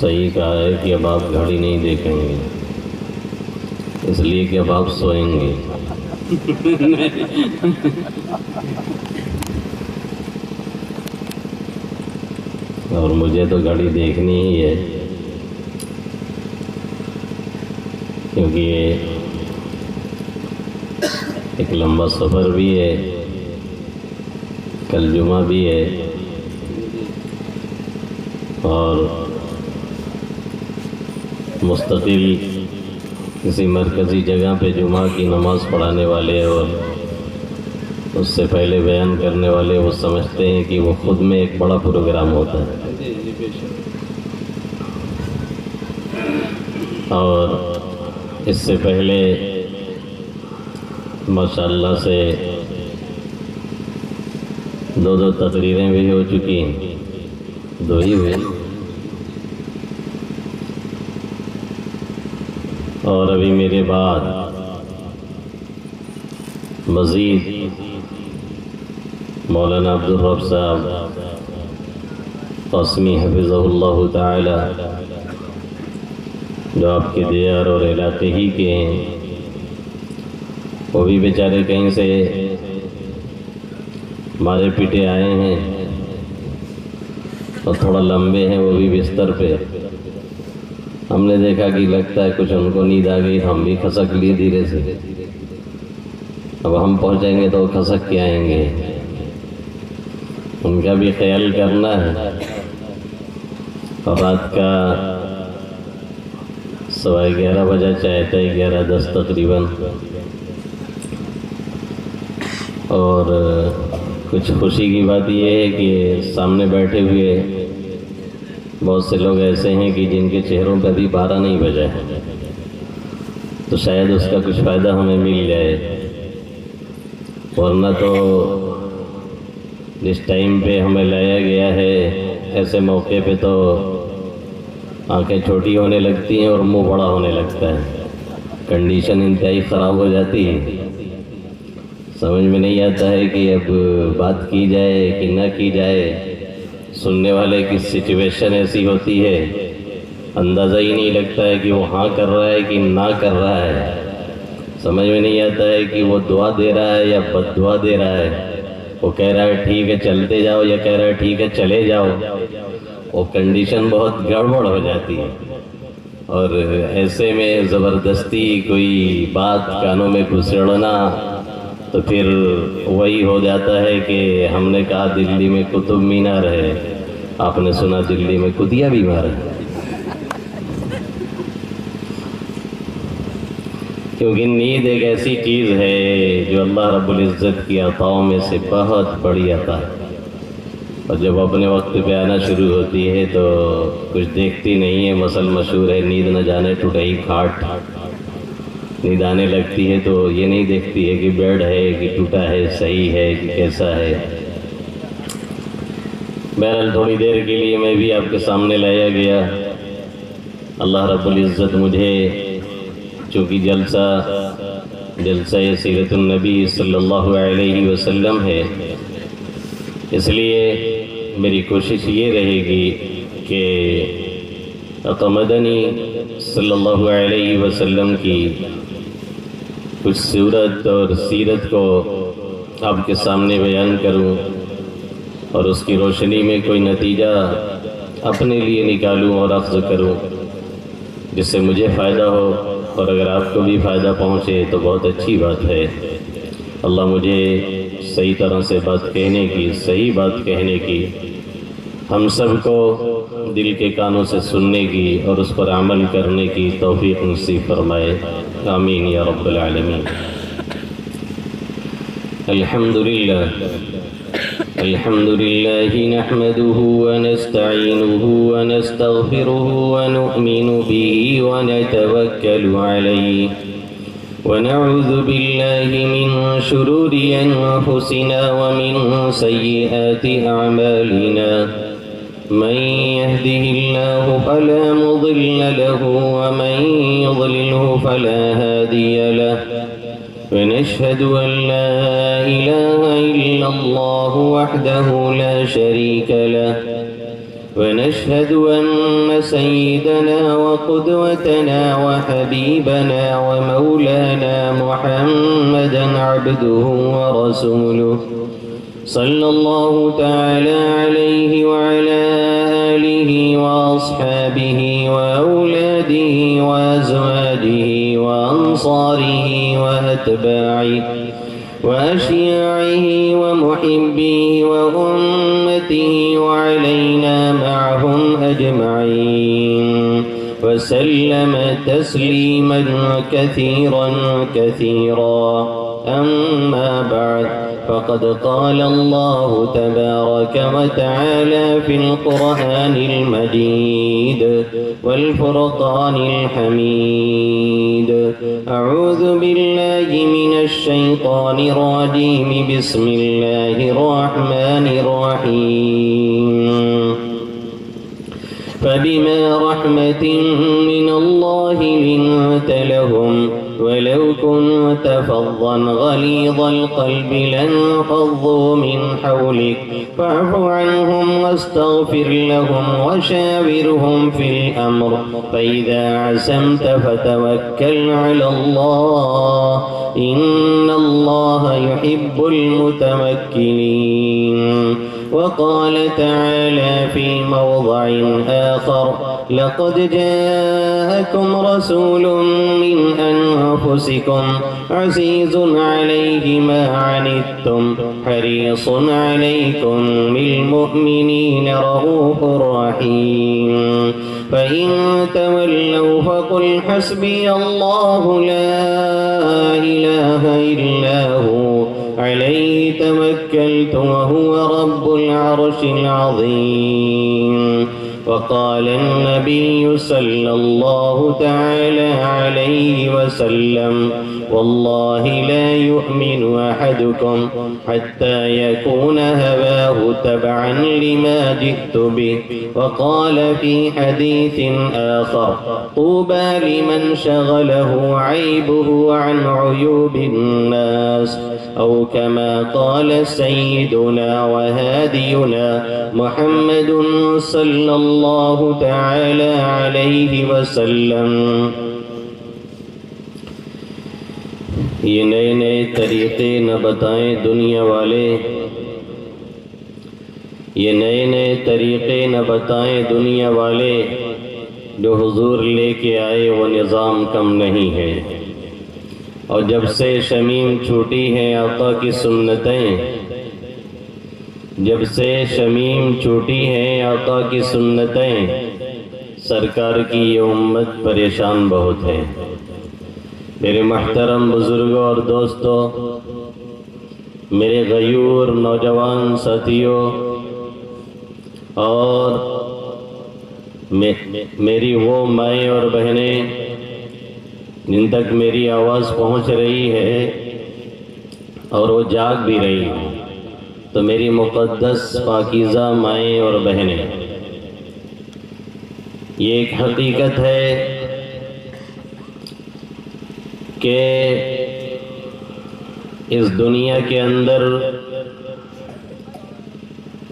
صحیح کہا ہے کہ اب آپ گھڑی نہیں دیکھیں گے، اس لیے کہ اب آپ سوئیں گے۔ اور مجھے تو گھڑی دیکھنی ہی ہے، کیونکہ یہ ایک لمبا سفر بھی ہے، کل جمعہ بھی ہے، اور مستقل کسی مرکزی جگہ پہ جمعہ کی نماز پڑھانے والے اور اس سے پہلے بیان کرنے والے وہ سمجھتے ہیں کہ وہ خود میں ایک بڑا پروگرام ہوتا ہے، اور اس سے پہلے ماشاءاللہ سے دو تقریریں بھی ہو چکی ہیں، دو ہی ہوئی، اور ابھی میرے بعد مزید مولانا عبدالرب صاحب قاسمی حفظہ اللہ تعالی، جو آپ کے دیار اور علاقے ہی کے ہیں، وہ بھی بیچارے کہیں سے مارے پیٹے آئے ہیں اور تھوڑا لمبے ہیں، وہ بھی بستر پہ۔ ہم نے دیکھا کہ لگتا ہے کچھ ان کو نیند آ گئی، ہم بھی کھسک لیے دھیرے سے۔ اب ہم پہنچیں گے تو کھسک کے آئیں گے، ان کا بھی خیال کرنا ہے۔ اور رات کا 11:15 بجا چاہتا ہے، 11:10 تقریباً، اور کچھ خوشی کی بات یہ ہے کہ سامنے بیٹھے ہوئے بہت سے لوگ ایسے ہیں کہ جن کے چہروں پہ ابھی 12 نہیں بجا ہے، تو شاید اس کا کچھ فائدہ ہمیں مل جائے، ورنہ تو جس ٹائم پہ ہمیں لایا گیا ہے ایسے موقع پہ تو آنکھیں چھوٹی ہونے لگتی ہیں اور منہ بڑا ہونے لگتا ہے، کنڈیشن انتہائی خراب ہو جاتی ہے، سمجھ میں نہیں آتا ہے کہ اب بات کی جائے کہ نہ کی جائے۔ سننے والے کی سچویشن ایسی ہوتی ہے، اندازہ ہی نہیں لگتا ہے کہ وہ ہاں کر رہا ہے کہ نہ کر رہا ہے، سمجھ میں نہیں آتا ہے کہ وہ دعا دے رہا ہے یا بد دعا دے رہا ہے، وہ کہہ رہا ہے ٹھیک ہے چلتے جاؤ یا کہہ رہا ہے ٹھیک ہے چلے جاؤ۔ وہ کنڈیشن بہت گڑبڑ ہو جاتی ہے، اور ایسے میں زبردستی کوئی بات کانوں میں گھسڑنا تو پھر وہی ہو جاتا ہے کہ ہم نے کہا دلی میں قطب مینار ہے، آپ نے سنا دلی میں قطیہ بیمار ہے، کیونکہ نیند ایک ایسی چیز ہے جو اللہ رب العزت کی عطاؤں میں سے بہت بڑی عطا ہے، اور جب اپنے وقت پہ آنا شروع ہوتی ہے تو کچھ دیکھتی نہیں ہے۔ مثل مشہور ہے، نیند نہ جانے ٹوٹائی کھاٹ۔ نیند آنے لگتی ہے تو یہ نہیں دیکھتی ہے کہ بیڈ ہے کہ ٹوٹا ہے، صحیح ہے کہ کیسا ہے۔ بہرحال تھوڑی دیر کے لیے میں بھی آپ کے سامنے لایا گیا۔ اللہ رب العزت مجھے، چونکہ جلسہ سیرت النبی صلی اللہ علیہ وسلم ہے، اس لیے میری کوشش یہ رہے گی کہ اقمدنی صلی اللہ علیہ وسلم کی کچھ صورت اور سیرت کو آپ کے سامنے بیان کروں، اور اس کی روشنی میں کوئی نتیجہ اپنے لیے نکالوں اور اخذ کروں جس سے مجھے فائدہ ہو، اور اگر آپ کو بھی فائدہ پہنچے تو بہت اچھی بات ہے۔ اللہ مجھے صحیح طرح سے بات کہنے کی، صحیح بات کہنے کی، ہم سب کو دل کے کانوں سے سننے کی اور اس پر عمل کرنے کی توفیق نصیب فرمائے، آمین یا رب العالمین۔ الحمد لله نحمده ونستعينه ونستغفره ونؤمن به ونتوكل عليه ونعوذ بالله من شرور أنفسنا ومن سيئات أعمالنا، من يهده الله فلا مضل له ومن يضلله فلا هادي له، ونشهد أن لا إله إلا الله وحده لا شريك له، ونشهد أن سيدنا وقدوتنا وحبيبنا ومولانا محمدا عبده ورسوله صلى الله تعالى عليه وعلى آله وأصحابه وأولاده وأزواجه وأنصاره وأتباعه وأشياعه ومحبيه وأمته وعلينا معهم أجمعين وسلم تسليما كثيرا كثيرا. أما بعد، فقد قال الله تبارك وتعالى في القرآن المجيد والفرقان الحميد: أعوذ بالله من الشيطان الرجيم. بسم الله الرحمن الرحيم. فبما رحمة من الله لنت لهم ولو كنت فظا غليظ القلب لانفضوا من حولك فاعف عنهم واستغفر لهم وشاورهم في الأمر فإذا عزمت فتوكل على الله إن الله يحب المتوكلين. وقال تعالى في موضع آخر: لقد جاءكم رسول من أنفسكم عزيز عليه ما عنتم حريص عليكم بالمؤمنين رؤوف رحيم. فإن تولوا فقل حسبي الله لا إله إلا هو عليه توكلت وهو رب العرش العظيم. وقال النبي صلى الله تعالى عليه وسلم: والله لا يؤمن أحدكم حتى يكون هواه تبعا لما جئت به. وقال في حديث آخر: طوبى لمن شغله عيبه عن عيوب الناس، أو كما قال سيدنا وهادينا محمد صلى الله تعالى عليه وسلم. یہ نئے نئے طریقے نہ بتائیں دنیا والے، یہ نئے نئے طریقے نہ بتائیں دنیا والے، جو حضور لے کے آئے وہ نظام کم نہیں ہے. اور جب سے شمیم چھوٹی ہیں آقا کی سنتیں، جب سے شمیم چھوٹی ہیں آقا کی سنتیں، سرکار کی یہ امت پریشان بہت ہے. میرے محترم بزرگوں اور دوستوں، میرے غیور نوجوان ساتھیوں، اور میری وہ مائیں اور بہنیں جن تک میری آواز پہنچ رہی ہے اور وہ جاگ بھی رہی ہیں، تو میری مقدس پاکیزہ مائیں اور بہنیں، یہ ایک حقیقت ہے کہ اس دنیا کے اندر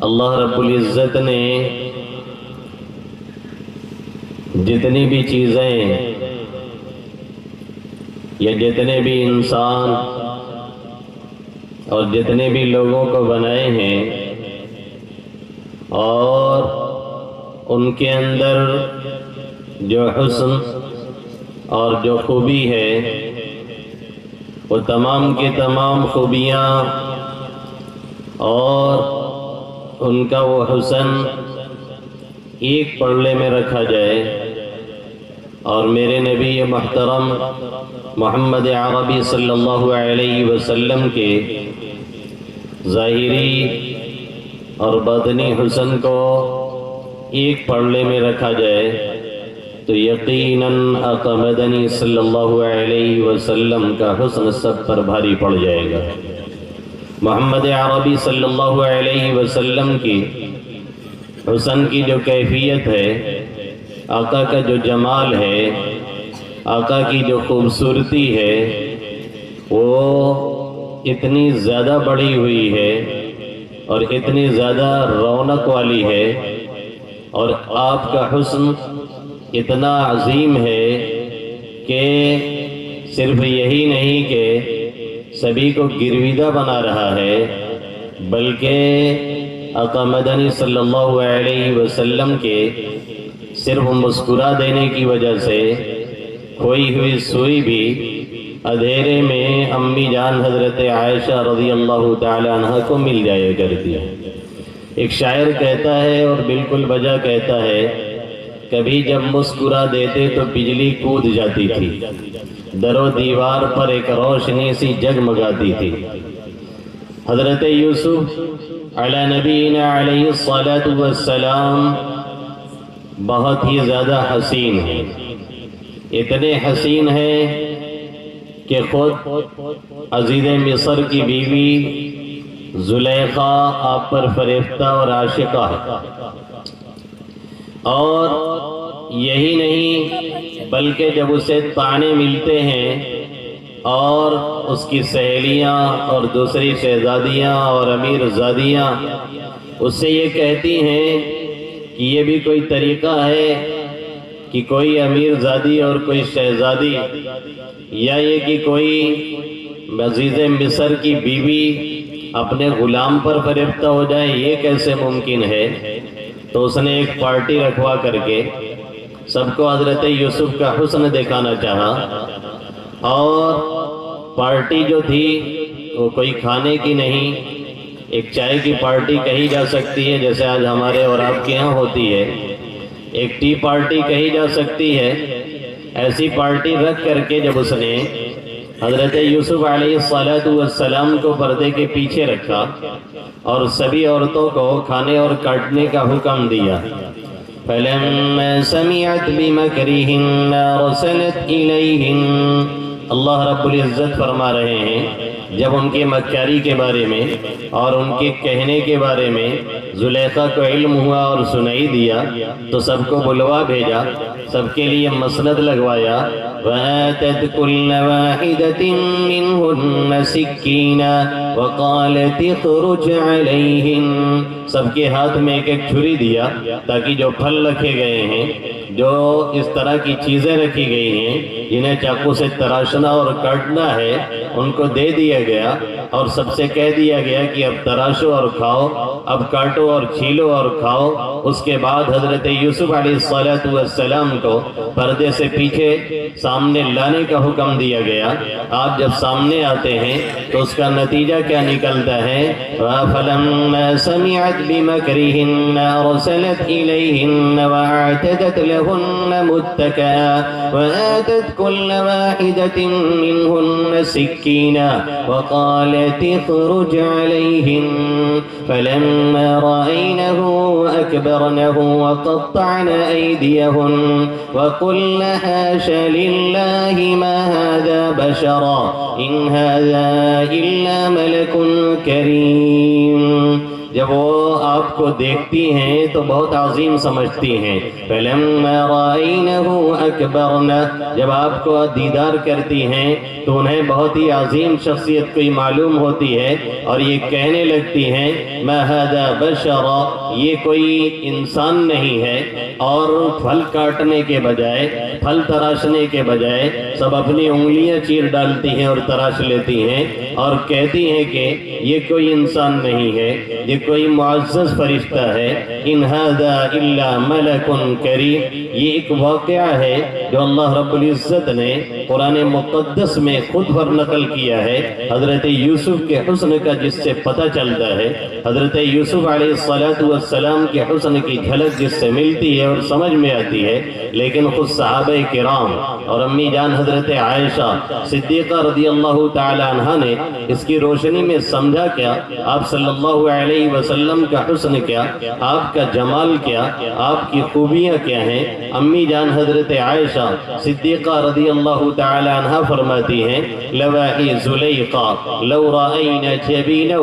اللہ رب العزت نے جتنی بھی چیزیں یا جتنے بھی انسان اور جتنے بھی لوگوں کو بنائے ہیں، اور ان کے اندر جو حسن اور جو خوبی ہے، وہ تمام کی تمام خوبیاں اور ان کا وہ حسن ایک پلڑے میں رکھا جائے اور میرے نبی محترم محمد عربی صلی اللہ علیہ وسلم کے ظاہری اور باطنی حسن کو ایک پلڑے میں رکھا جائے تو یقیناً آقا مدنی صلی اللہ علیہ وسلم کا حسن سب پر بھاری پڑ جائے گا. محمد عربی صلی اللہ علیہ وسلم کی حسن کی جو کیفیت ہے، آقا کا جو جمال ہے، آقا کی جو خوبصورتی ہے، وہ اتنی زیادہ بڑھی ہوئی ہے اور اتنی زیادہ رونق والی ہے اور آپ کا حسن اتنا عظیم ہے کہ صرف یہی نہیں کہ سبھی کو گرویدہ بنا رہا ہے، بلکہ آقا مدنی صلی اللہ علیہ وسلم کے صرف مسکرا دینے کی وجہ سے کھوئی ہوئی سوئی بھی اندھیرے میں امی جان حضرت عائشہ رضی اللہ تعالی عنہ کو مل جایا کرتی ہے۔ ایک شاعر کہتا ہے اور بالکل بجا کہتا ہے، کبھی جب مسکرا دیتے تو بجلی کود جاتی تھی، در و دیوار پر ایک روشنی سی جگمگاتی تھی۔ حضرت یوسف علی نبینا علیہ الصلاۃ والسلام بہت ہی زیادہ حسین ہیں، اتنے حسین ہیں کہ خود عزیز مصر کی بیوی زلیخا آپ پر فریفتہ اور عاشقہ ہے، اور یہی نہیں بلکہ جب اسے طعنے ملتے ہیں اور اس کی سہیلیاں اور دوسری شہزادیاں اور امیر زادیاں اس سے یہ کہتی ہیں کہ یہ بھی کوئی طریقہ ہے کہ کوئی امیر زادی اور کوئی شہزادی، یا یہ کہ کوئی عزیز مصر کی بیوی اپنے غلام پر فریفتہ ہو جائے، یہ کیسے ممکن ہے؟ تو اس نے ایک پارٹی رکھوا کر کے سب کو حضرت یوسف کا حسن دکھانا چاہا، اور پارٹی جو تھی وہ کوئی کھانے کی نہیں، ایک چائے کی پارٹی کہی جا سکتی ہے، جیسے آج ہمارے اور آپ کے ہاں ہوتی ہے، ایک ٹی پارٹی کہی جا سکتی ہے۔ ایسی پارٹی رکھ کر کے جب اس نے حضرت یوسف علیہ الصلاۃ والسلام کو پردے کے پیچھے رکھا اور سبھی عورتوں کو کھانے اور کاٹنے کا حکم دیا، فَلَمَّا سَمِعَتْ بِمَكْرِهِنَّ أَرْسَلَتْ إِلَيْهِنَّ، اللہ رب العزت فرما رہے ہیں جب ان کے مکاری کے بارے میں اور ان کے کہنے کے بارے میں زلیخا کو علم ہوا اور سنائی دیا تو سب کو بلوا بھیجا، سب کے لیے مسند لگوایا، وَآتَتْ كُلَّ وَاحِدَةٍ مِّنْهُنَّ سِكِّينًا وَقَالَتِ اخْرُجْ عَلَيْهِنَّ، سب کے ہاتھ میں ایک ایک چھری دیا تاکہ جو پھل رکھے گئے ہیں، جو اس طرح کی چیزیں رکھی گئی ہیں جنہیں چاقو سے تراشنا اور کاٹنا ہے، ان کو دے دیا گیا اور سب سے کہہ دیا گیا کہ اب تراشو اور کھاؤ، اب کاٹو اور چھیلو اور کھاؤ۔ اس کے بعد حضرت یوسف علیہ الصلاۃ والسلام کو پردے سے پیچھے سامنے لانے کا حکم دیا گیا۔ آپ جب سامنے آتے ہیں تو اس کا نتیجہ کیا نکلتا ہے؟ فَلَمَّا سَمِعَتْ بِمَكْرِهِنَّ أَرْسَلَتْ إِلَيْهِنَّ وَأَعْتَدَتْ لَهُنَّ مُتَّكَأً وَآتَتْ كُلَّ وَاحِدَةٍ مِّنْهُنَّ سِكِّينًا وَقَالَتِ اخْرُجْ عَلَيْهِنَّ فَلَمَّا رَأَيْنَهُ أَكْبَرْنَهُ وَقَطَّعْنَ أَيْدِيَهُنَّ وَقُلْنَ حَاشَ لِلَّهِ مَا هَذَا بَشَرًا إِنْ هَذَا إِلَّا مَلَكٌ كَرِيمٌ۔ جب وہ آپ کو دیکھتی ہیں تو بہت عظیم سمجھتی ہیں، فَلَمَّا رَأَيْنَهُ أَكْبَرْنَ، جب آپ کو دیدار کرتی ہیں تو انہیں بہت ہی عظیم شخصیت کوئی معلوم ہوتی ہے اور یہ کہنے لگتی ہیں مَا هَذَا بَشَرًا، یہ کوئی انسان نہیں ہے، اور پھل کاٹنے کے بجائے، پھل تراشنے کے بجائے سب اپنی انگلیاں چیر ڈالتی ہیں اور تراش لیتی ہیں اور کہتی ہیں کہ یہ کوئی انسان نہیں ہے، یہ کوئی معزز فرشتہ ہے، ان ھذا الا ملک کریم۔ یہ ایک واقعہ ہے جو اللہ رب العزت نے قرآن مقدس میں خود پر نقل کیا ہے، حضرت یوسف کے حسن کا، جس سے پتہ چلتا ہے حضرت یوسف علیہ الصلاۃ والسلام کے حسن کی جھلک جس سے ملتی ہے اور سمجھ میں آتی ہے۔ لیکن خود صحابہ کرام اور امی جان حضرت عائشہ صدیقہ رضی اللہ تعالی عنہ نے اس کی روشنی میں سمجھا کیا، آپ صلی اللہ علیہ وسلم کا حسن کیا، آپ کا جمال کیا، آپ کی خوبیاں کیا ہیں۔ امی جان حضرت عائشہ صدیقہ رضی اللہ تعالی عنہ فرماتی ہیں لواحی زلیخا لو رأینا جبینہ،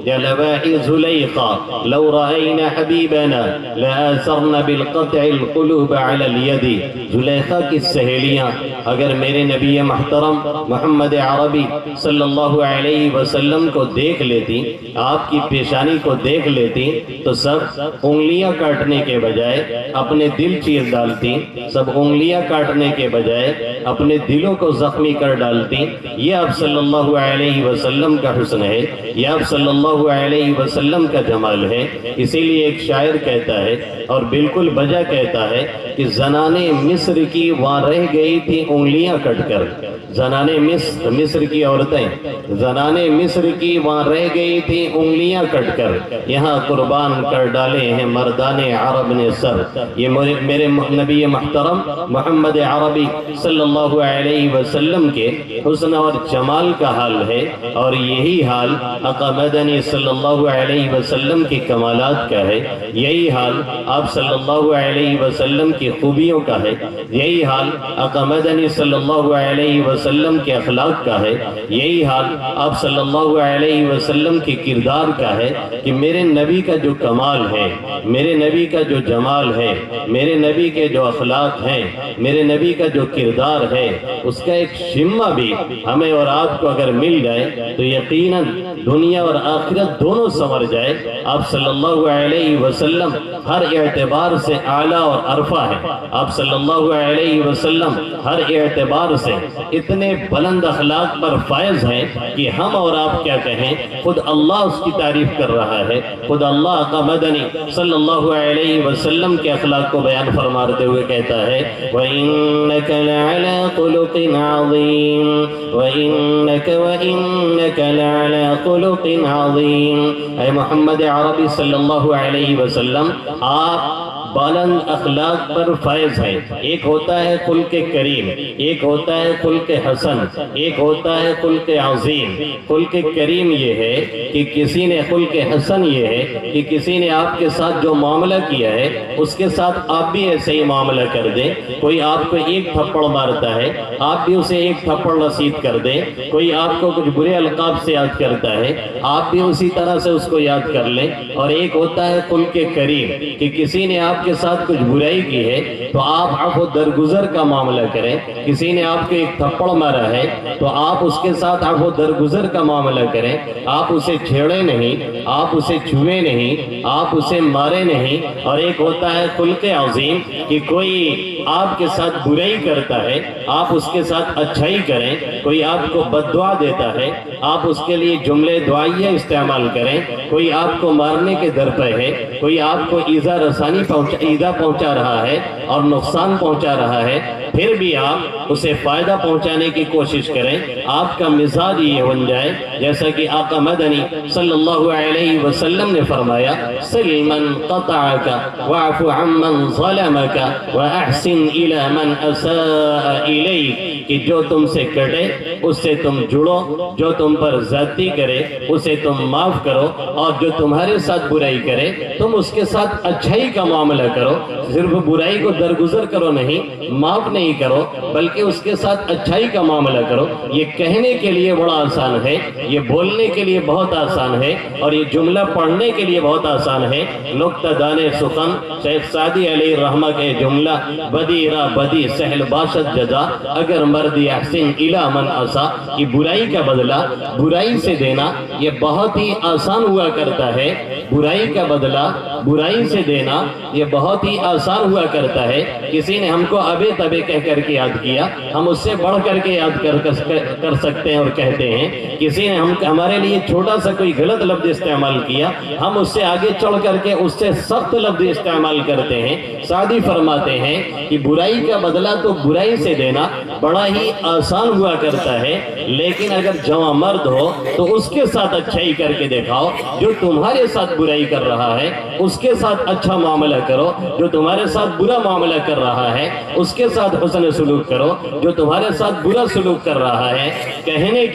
یا لواحی زلیخا لو رأینا حبیبنا لآثرنا بالقطع القلوب علی الید۔ زلیخا کی سہیلیاں اگر میرے نبی محترم محمد عربی صلی اللہ علیہ وسلم کو دیکھ لیتی، آپ کی پیشانی کو دیکھ لیتی، تو سب انگلیاں کاٹنے کے بجائے اپنے دل چیر ڈالتی، سب انگلیاں کاٹنے کے بجائے اپنے دلوں کو زخمی کر ڈالتی۔ یہ آپ صلی اللہ علیہ وسلم کا حسن ہے، یہ آپ صلی اللہ علیہ وسلم کا جمال ہے۔ اسی لیے ایک شاعر کہتا ہے اور بالکل بجا کہتا ہے کہ زنان مصر کی وہاں رہ گئی تھی انگلیاں کٹ کر، زنان مصر کی عورتیں زنان مصر کی وہاں رہ گئی تھی انگلیاں کٹ کر، یہاں قربان کر ڈالے ہیں مردان عرب نے سر۔ یہ میرے نبی محترم محمد عربی صلی اللہ علیہ وسلم کے حسن اور جمال کا حال ہے، اور یہی حال آقا مدنی صلی اللہ علیہ وسلم کی کمالات کا ہے، یہی حال آپ صلی اللہ علیہ وسلم کی خوبیوں کا ہے، یہی حال آقا مدنی صلی اللہ علیہ وسلم کے اخلاق کا ہے، یہی حال آپ صلی اللہ علیہ وسلم کے کردار کا ہے کہ میرے نبی کا جو کمال ہے، میرے نبی کا جو جمال ہے، میرے نبی کے جو اخلاق ہیں، میرے نبی کا جو کردار ہے، اس کا ایک شمہ بھی ہمیں اور آپ کو اگر مل جائے تو یقیناً دنیا اور آخرت دونوں سنور جائے۔ آپ صلی اللہ علیہ وسلم ہر اعتبار سے اعلیٰ اور عرفہ ہے، آپ صلی اللہ علیہ وسلم ہر اعتبار سے اتنے بلند اخلاق پر فائز ہیں کہ ہم اور آپ کیا کہیں، خود اللہ اس کی تعریف کر رہا ہے، خود اللہ آقا مدنی صلی اللہ علیہ وسلم کے اخلاق کو بیان فرماتے ہوئے کہتا ہے وَإِنَّكَ لَعَلَىٰ خُلُقٍ عَظِيمٍ وَإِنَّكَ لَعَلَىٰ خُلُقٍ عَظِيمٍ۔ اے محمد عربی صلی اللہ علیہ وسلم، آپ بلند اخلاق پر فائز ہیں۔ ایک ہوتا ہے خلق کریم، ایک ہوتا ہے خلق حسن، ایک ہوتا ہے خلق عظیم۔ خلق کریم یہ ہے کہ کسی نے، خلق حسن یہ ہے کہ کسی نے آپ کے ساتھ جو معاملہ کیا ہے اس کے ساتھ آپ بھی ایسے ہی معاملہ کر دیں۔ کوئی آپ کو ایک تھپڑ مارتا ہے، آپ بھی اسے ایک تھپڑ رسید کر دیں۔ کوئی آپ کو کچھ برے القاب سے یاد کرتا ہے، آپ بھی اسی طرح سے اس کو یاد کر لیں۔ اور ایک ہوتا ہے خلق کریم کہ کسی نے آپ کے ساتھ کچھ برائی کی ہے تو آپ عفو درگزر کا معاملہ کریں۔ کسی نے آپ کو ایک تھپڑ مارا ہے تو آپ اس کے ساتھ عفو درگزر کا معاملہ کریں۔ آپ اسے چھیڑے نہیں، آپ اسے چھوئے نہیں، آپ اسے مارے نہیں۔ اور ایک ہوتا ہے خلق عظیم کہ کوئی آپ کے ساتھ برائی کرتا ہے، آپ اس کے ساتھ اچھائی کریں۔ کوئی آپ کو بد دعا دیتا ہے، آپ اس کے لیے جملے دعائیہ استعمال کریں۔ کوئی آپ کو مارنے کے در پہ ہے، کوئی آپ کو ایذا پہنچا رہا ہے اور نقصان پہنچا رہا ہے، پھر بھی آپ اسے فائدہ پہنچانے کی کوشش کریں۔ آپ کا مزاج یہ بن جائے جیسا کہ آقا مدنی صلی اللہ علیہ وسلم نے فرمایا صل من قطعک واعف عمن ظلمک واحسن الی من اساء الیک، کہ جو تم سے کٹے اس سے تم جڑو، جو تم پر زیادتی کرے اسے تم معاف کرو، اور جو تمہارے ساتھ برائی کرے تم اس کے ساتھ اچھائی کا معاملہ کرو۔ صرف برائی کو درگزر کرو نہیں، معاف نہیں کرو، بلکہ اس کے ساتھ اچھائی کا معاملہ کرو۔ یہ کہنے کے لیے بڑا آسان ہے، یہ بولنے کے لیے بہت آسان ہے، اور یہ جملہ پڑھنے کے لیے بہت آسان ہے۔ نکتہ دان سخن شیخ سعدی علیہ رحمہ کے جملہ بدی را بدی سہل باشد جزا، اگر مردی احسن الی من اسا، کہ برائی کا بدلہ برائی سے دینا یہ بہت ہی آسان ہوا کرتا ہے۔ برائی کا بدلہ برائی سے دینا یہ بہت ہی آسان ہوا کرتا ہے۔ کسی نے ہم کو ابے تبے کہہ کر کے یاد کیا، ہم اس سے بڑھ کر کے یاد کر سکتے ہیں اور کہتے ہیں۔ کسی نے ہمارے لیے چھوٹا سا کوئی غلط لفظ استعمال کیا، ہم اس سے آگے چڑھ کر کے اس سے سخت لفظ استعمال کرتے ہیں۔ سعدی فرماتے ہیں کہ برائی کا بدلہ تو برائی سے دینا بڑا ہی آسان ہوا کرتا ہے، لیکن اگر جوان مرد ہو تو اس کے ساتھ اچھائی کر کے دکھاؤ۔ جو تمہارے ساتھ برائی کر رہا ہے اس کے ساتھ اچھا معاملہ کرو، جو تمہارے ساتھ برا معاملہ کر رہا ہے اس کے ساتھ حسن سلوک کرو، جو تمہارے ساتھ برا سلوک کر رہا ہے۔ کہنے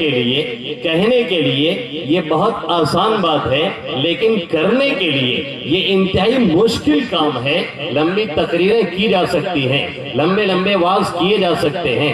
کے لیے یہ بہت آسان بات ہے، لیکن کرنے کے لیے یہ انتہائی مشکل کام ہے۔ لمبی تقریریں کی جا سکتی ہیں، لمبے وعظ کیے جا سکتے ہیں،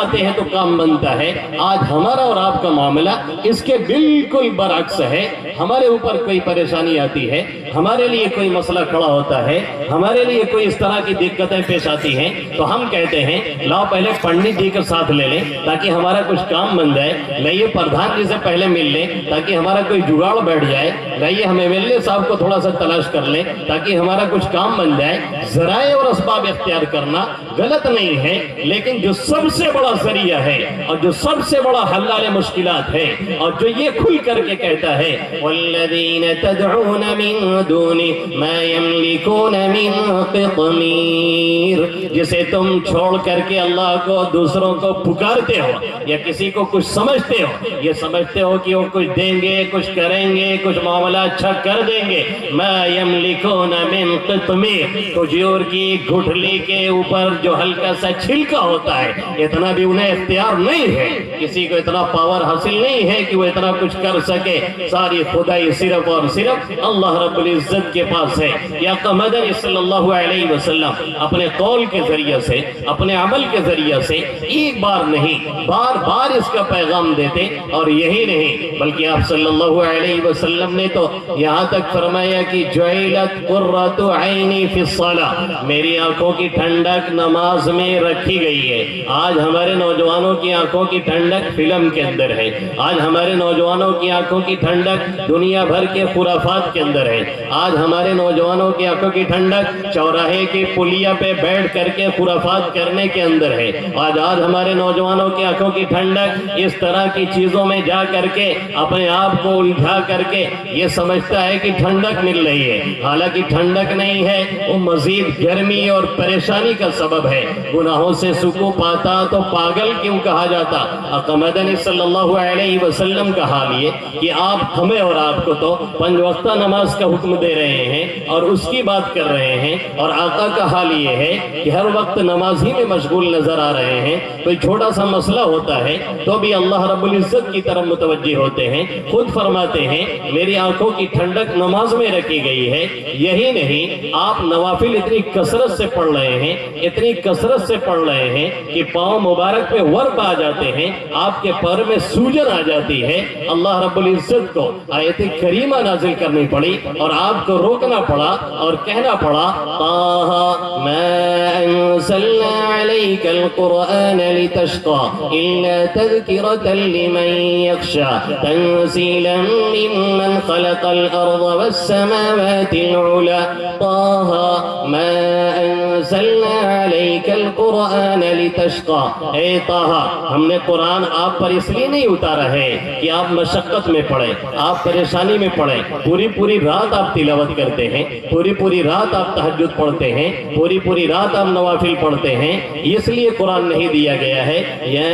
آتے ہیں تو کام بنتا ہے. آج ہمارا اور آپ کا معاملہ اس کے بالکل برعکس ہے. ہمارے اوپر کوئی پریشانی آتی ہے, ہمارے لیے کوئی مسئلہ کھڑا ہوتا ہے, ہمارے لیے کوئی اس طرح کی دقتیں پیش آتی ہیں تو ہم کہتے ہیں لاؤ پہلے پنڈت جی کے ساتھ لے لیں تاکہ ہمارا کچھ کام بن جائے, لائیے پردھان جی سے پہلے مل لیں تاکہ ہمارا کوئی جگاڑ بیٹھ جائے, لائیے ہم ایم ایل اے صاحب کو تھوڑا سا تلاش کر لیں تاکہ ہمارا کچھ کام بن جائے. ذرائع اور اسباب اختیار کرنا غلط نہیں ہے, لیکن جو سب سے بڑا ذریعہ ہے اور جو سب سے بڑا حل مشکلات ہے اور جو یہ کھل کر کے کہتا ہے والذین تدعون من دون ما یملکون من قطمیر, جسے تم چھوڑ کر کے اللہ کو دوسروں کو پکارتے ہو یا کسی کو کچھ سمجھتے ہو, یہ سمجھتے ہو کہ وہ کچھ دیں گے, کچھ کریں گے, کچھ معاملہ اچھا کر دیں گے. ما یملکون من قطمیر, کھجور کی گٹھلی کے اوپر جو ہلکا سا چھلکا ہوتا ہے اتنا بھی انہیں اختیار نہیں ہے, کسی کو اتنا پاور حاصل نہیں ہے کہ وہ اتنا کچھ کر سکے. ساری خدائی صرف اور صرف اللہ رب العزت کے پاس ہے. یا مدنی صلی اللہ علیہ وسلم اپنے قول کے ذریعے سے, اپنے عمل کے ذریعے سے ایک بار نہیں بار بار اس کا پیغام دیتے. اور یہی نہیں بلکہ آپ صلی اللہ علیہ وسلم نے تو یہاں تک فرمایا کہ جعلت قرۃ عینی فی الصلاۃ, میری آنکھوں کی ٹھنڈک نماز میں رکھی گئی ہے. آج ہمارے نوجوانوں کی آنکھوں کی ٹھنڈک فلم کے اندر ہے, آج ہمارے نوجوانوں کی آنکھوں کی ٹھنڈک دنیا بھر کے خرافات کے اندر ہے, آج ہمارے نوجوانوں کی آنکھوں کی ٹھنڈک چوراہے کی پلیا پہ بیٹھ کر کے خرافات کرنے کے اندر ہے. آج ہمارے نوجوانوں کی آنکھوں کی ٹھنڈک اس طرح کی چیزوں میں جا کر کے اپنے آپ کو الجھا کر کے یہ سمجھتا ہے کہ ٹھنڈک مل رہی ہے, حالانکہ ٹھنڈک نہیں ہے, وہ مزید گرمی اور پریشانی کا سبب ہے. گناہوں سے سکو پاتا تو پاگل کیوں کہا جاتا. آقا مدنی صلی اللہ علیہ وسلم کا حال یہ کہ آپ ہمیں اور آپ کو تو 5 وقتہ نماز کا حکم دے رہے ہیں اور اس کی بات کر رہے ہیں, اور آقا کا حال یہ ہے کہ ہر وقت نماز ہی میں مشغول نظر آ رہے ہیں. کوئی چھوٹا سا مسئلہ ہوتا ہے تو بھی اللہ رب العزت کی طرف متوجہ ہوتے ہیں. خود فرماتے ہیں میری آنکھوں کی ٹھنڈک نماز میں رکھی گئی ہے. یہی نہیں, آپ نوافل اتنی کثرت سے پڑھ رہے ہیں, اتنی کثرت سے پڑھ رہے ہیں کہ پاؤں مبارک پہ ورم آ جاتے ہیں, آپ کے پر میں سوجن آ جاتی ہے. اللہ رب العزت کو آیت کریمہ نازل کرنی پڑی اور آپ کو روکنا پڑا اور کہنا پڑا طٰہ ما انزلنا علیک القرآن لتشقى الا تذکرة لمن یخشى تنزیلا ممن خلق الارض والسماوات العلا طٰہ ما انزلنا علیک القرآن لتشقى. اے طٰہ, ہم نے قرآن آپ پر اس لیے نہیں اتارا ہے کہ آپ مشقت میں پڑھیں, آپ پریشانی میں پڑھیں. پوری رات آپ تلاوت کرتے ہیں, پوری رات آپ تہجد پڑھتے ہیں, پوری رات آپ نوافل پڑھتے ہیں, اس لیے قرآن نہیں دیا گیا ہے. یا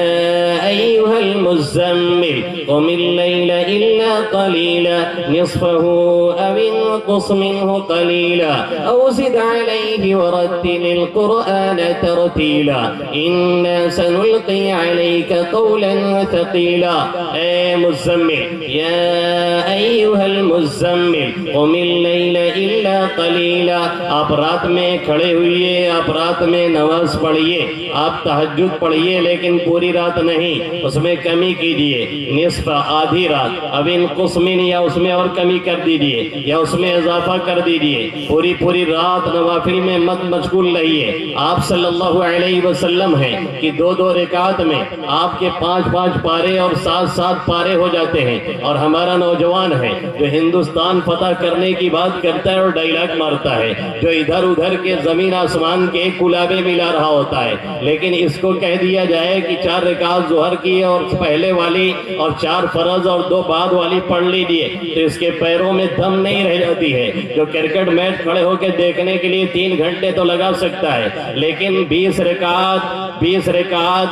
ایھا المزمل قم اللیل الا قلیلا نصفہ او انقص منہ قلیلا او زد علیہ ورتل القرآن ترتیلا انا سنلقی علیک قولا ثقیلا. اے مزمل, یا ایھا المزمل قم اللیل الا قلیلا, آپ رات میں کھڑے ہوئیے, آپ رات میں نماز پڑھیے, آپ تہجد پڑھیے, لیکن پوری رات نہیں, اس میں کمی کیجیے. نصف, آدھی رات, اب انقص من, یا اس میں اور کمی کر دیجیے یا اس میں اضافہ کر دیجیے. پوری رات نوافل میں مت مشغول رہیے. آپ صلی اللہ علیہ وسلم ہیں کہ 2 رکعت میں آپ کے 5 پارے اور 7 پارے ہو جاتے ہیں. اور ہمارا نوجوان ہے جو ہندوستان فتح کرنے کی بات کرتا ہے اور ڈائلاگ مارتا ہے, جو ادھر ادھر کے زمین آسمان کے کلابے ملا رہا ہوتا ہے, لیکن اس کو کہہ دیا جائے کہ 4 رکعت ظہر کی اور پہلے والی اور 4 فرض اور 2 بعد والی پڑھ لیجیے تو اس کے پیروں میں دم نہیں رہ جاتی ہے. جو کرکٹ میچ کھڑے ہو کے دیکھنے کے لیے 3 گھنٹے تو لگا سکتا ہے, لیکن 20 رکعت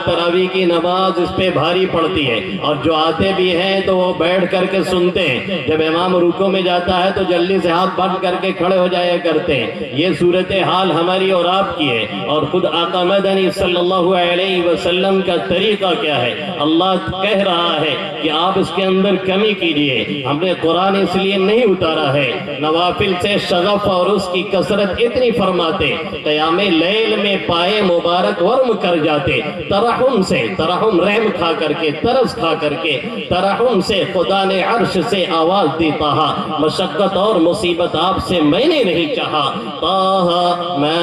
تراویح کی نماز اس پہ بھاری پڑتی ہے. اور جو آتے بھی ہیں تو وہ بیٹھ کر کے سنتے ہیں, جب امام رکوع میں جاتا ہے تو جلدی سے ہاتھ بند کر کے کھڑے ہو جایا کرتے ہیں. یہ صورتحال ہماری اور آپ کی ہے. اور خود آقا مدنی صلی اللہ علیہ وسلم کا طریقہ کیا ہے؟ اللہ کہہ رہا ہے کہ آپ اس کے اندر کمی کیجئے. ہم نے قرآن اس لیے نہیں اتارا ہے, نوافل سے شغف اور اس کی کثرت اتنی فرماتے, قیام لیل میں پائے مبارک ورم کر اتر جاتے، ترحم سے، ترحم رحم کھا کر کے، ترس کھا کر کے ترحم سے خدا نے عرش سے آواز دی، طٰہٰ مشقت اور مصیبت آپ سے میں نے نہیں چاہا، طٰہٰ ما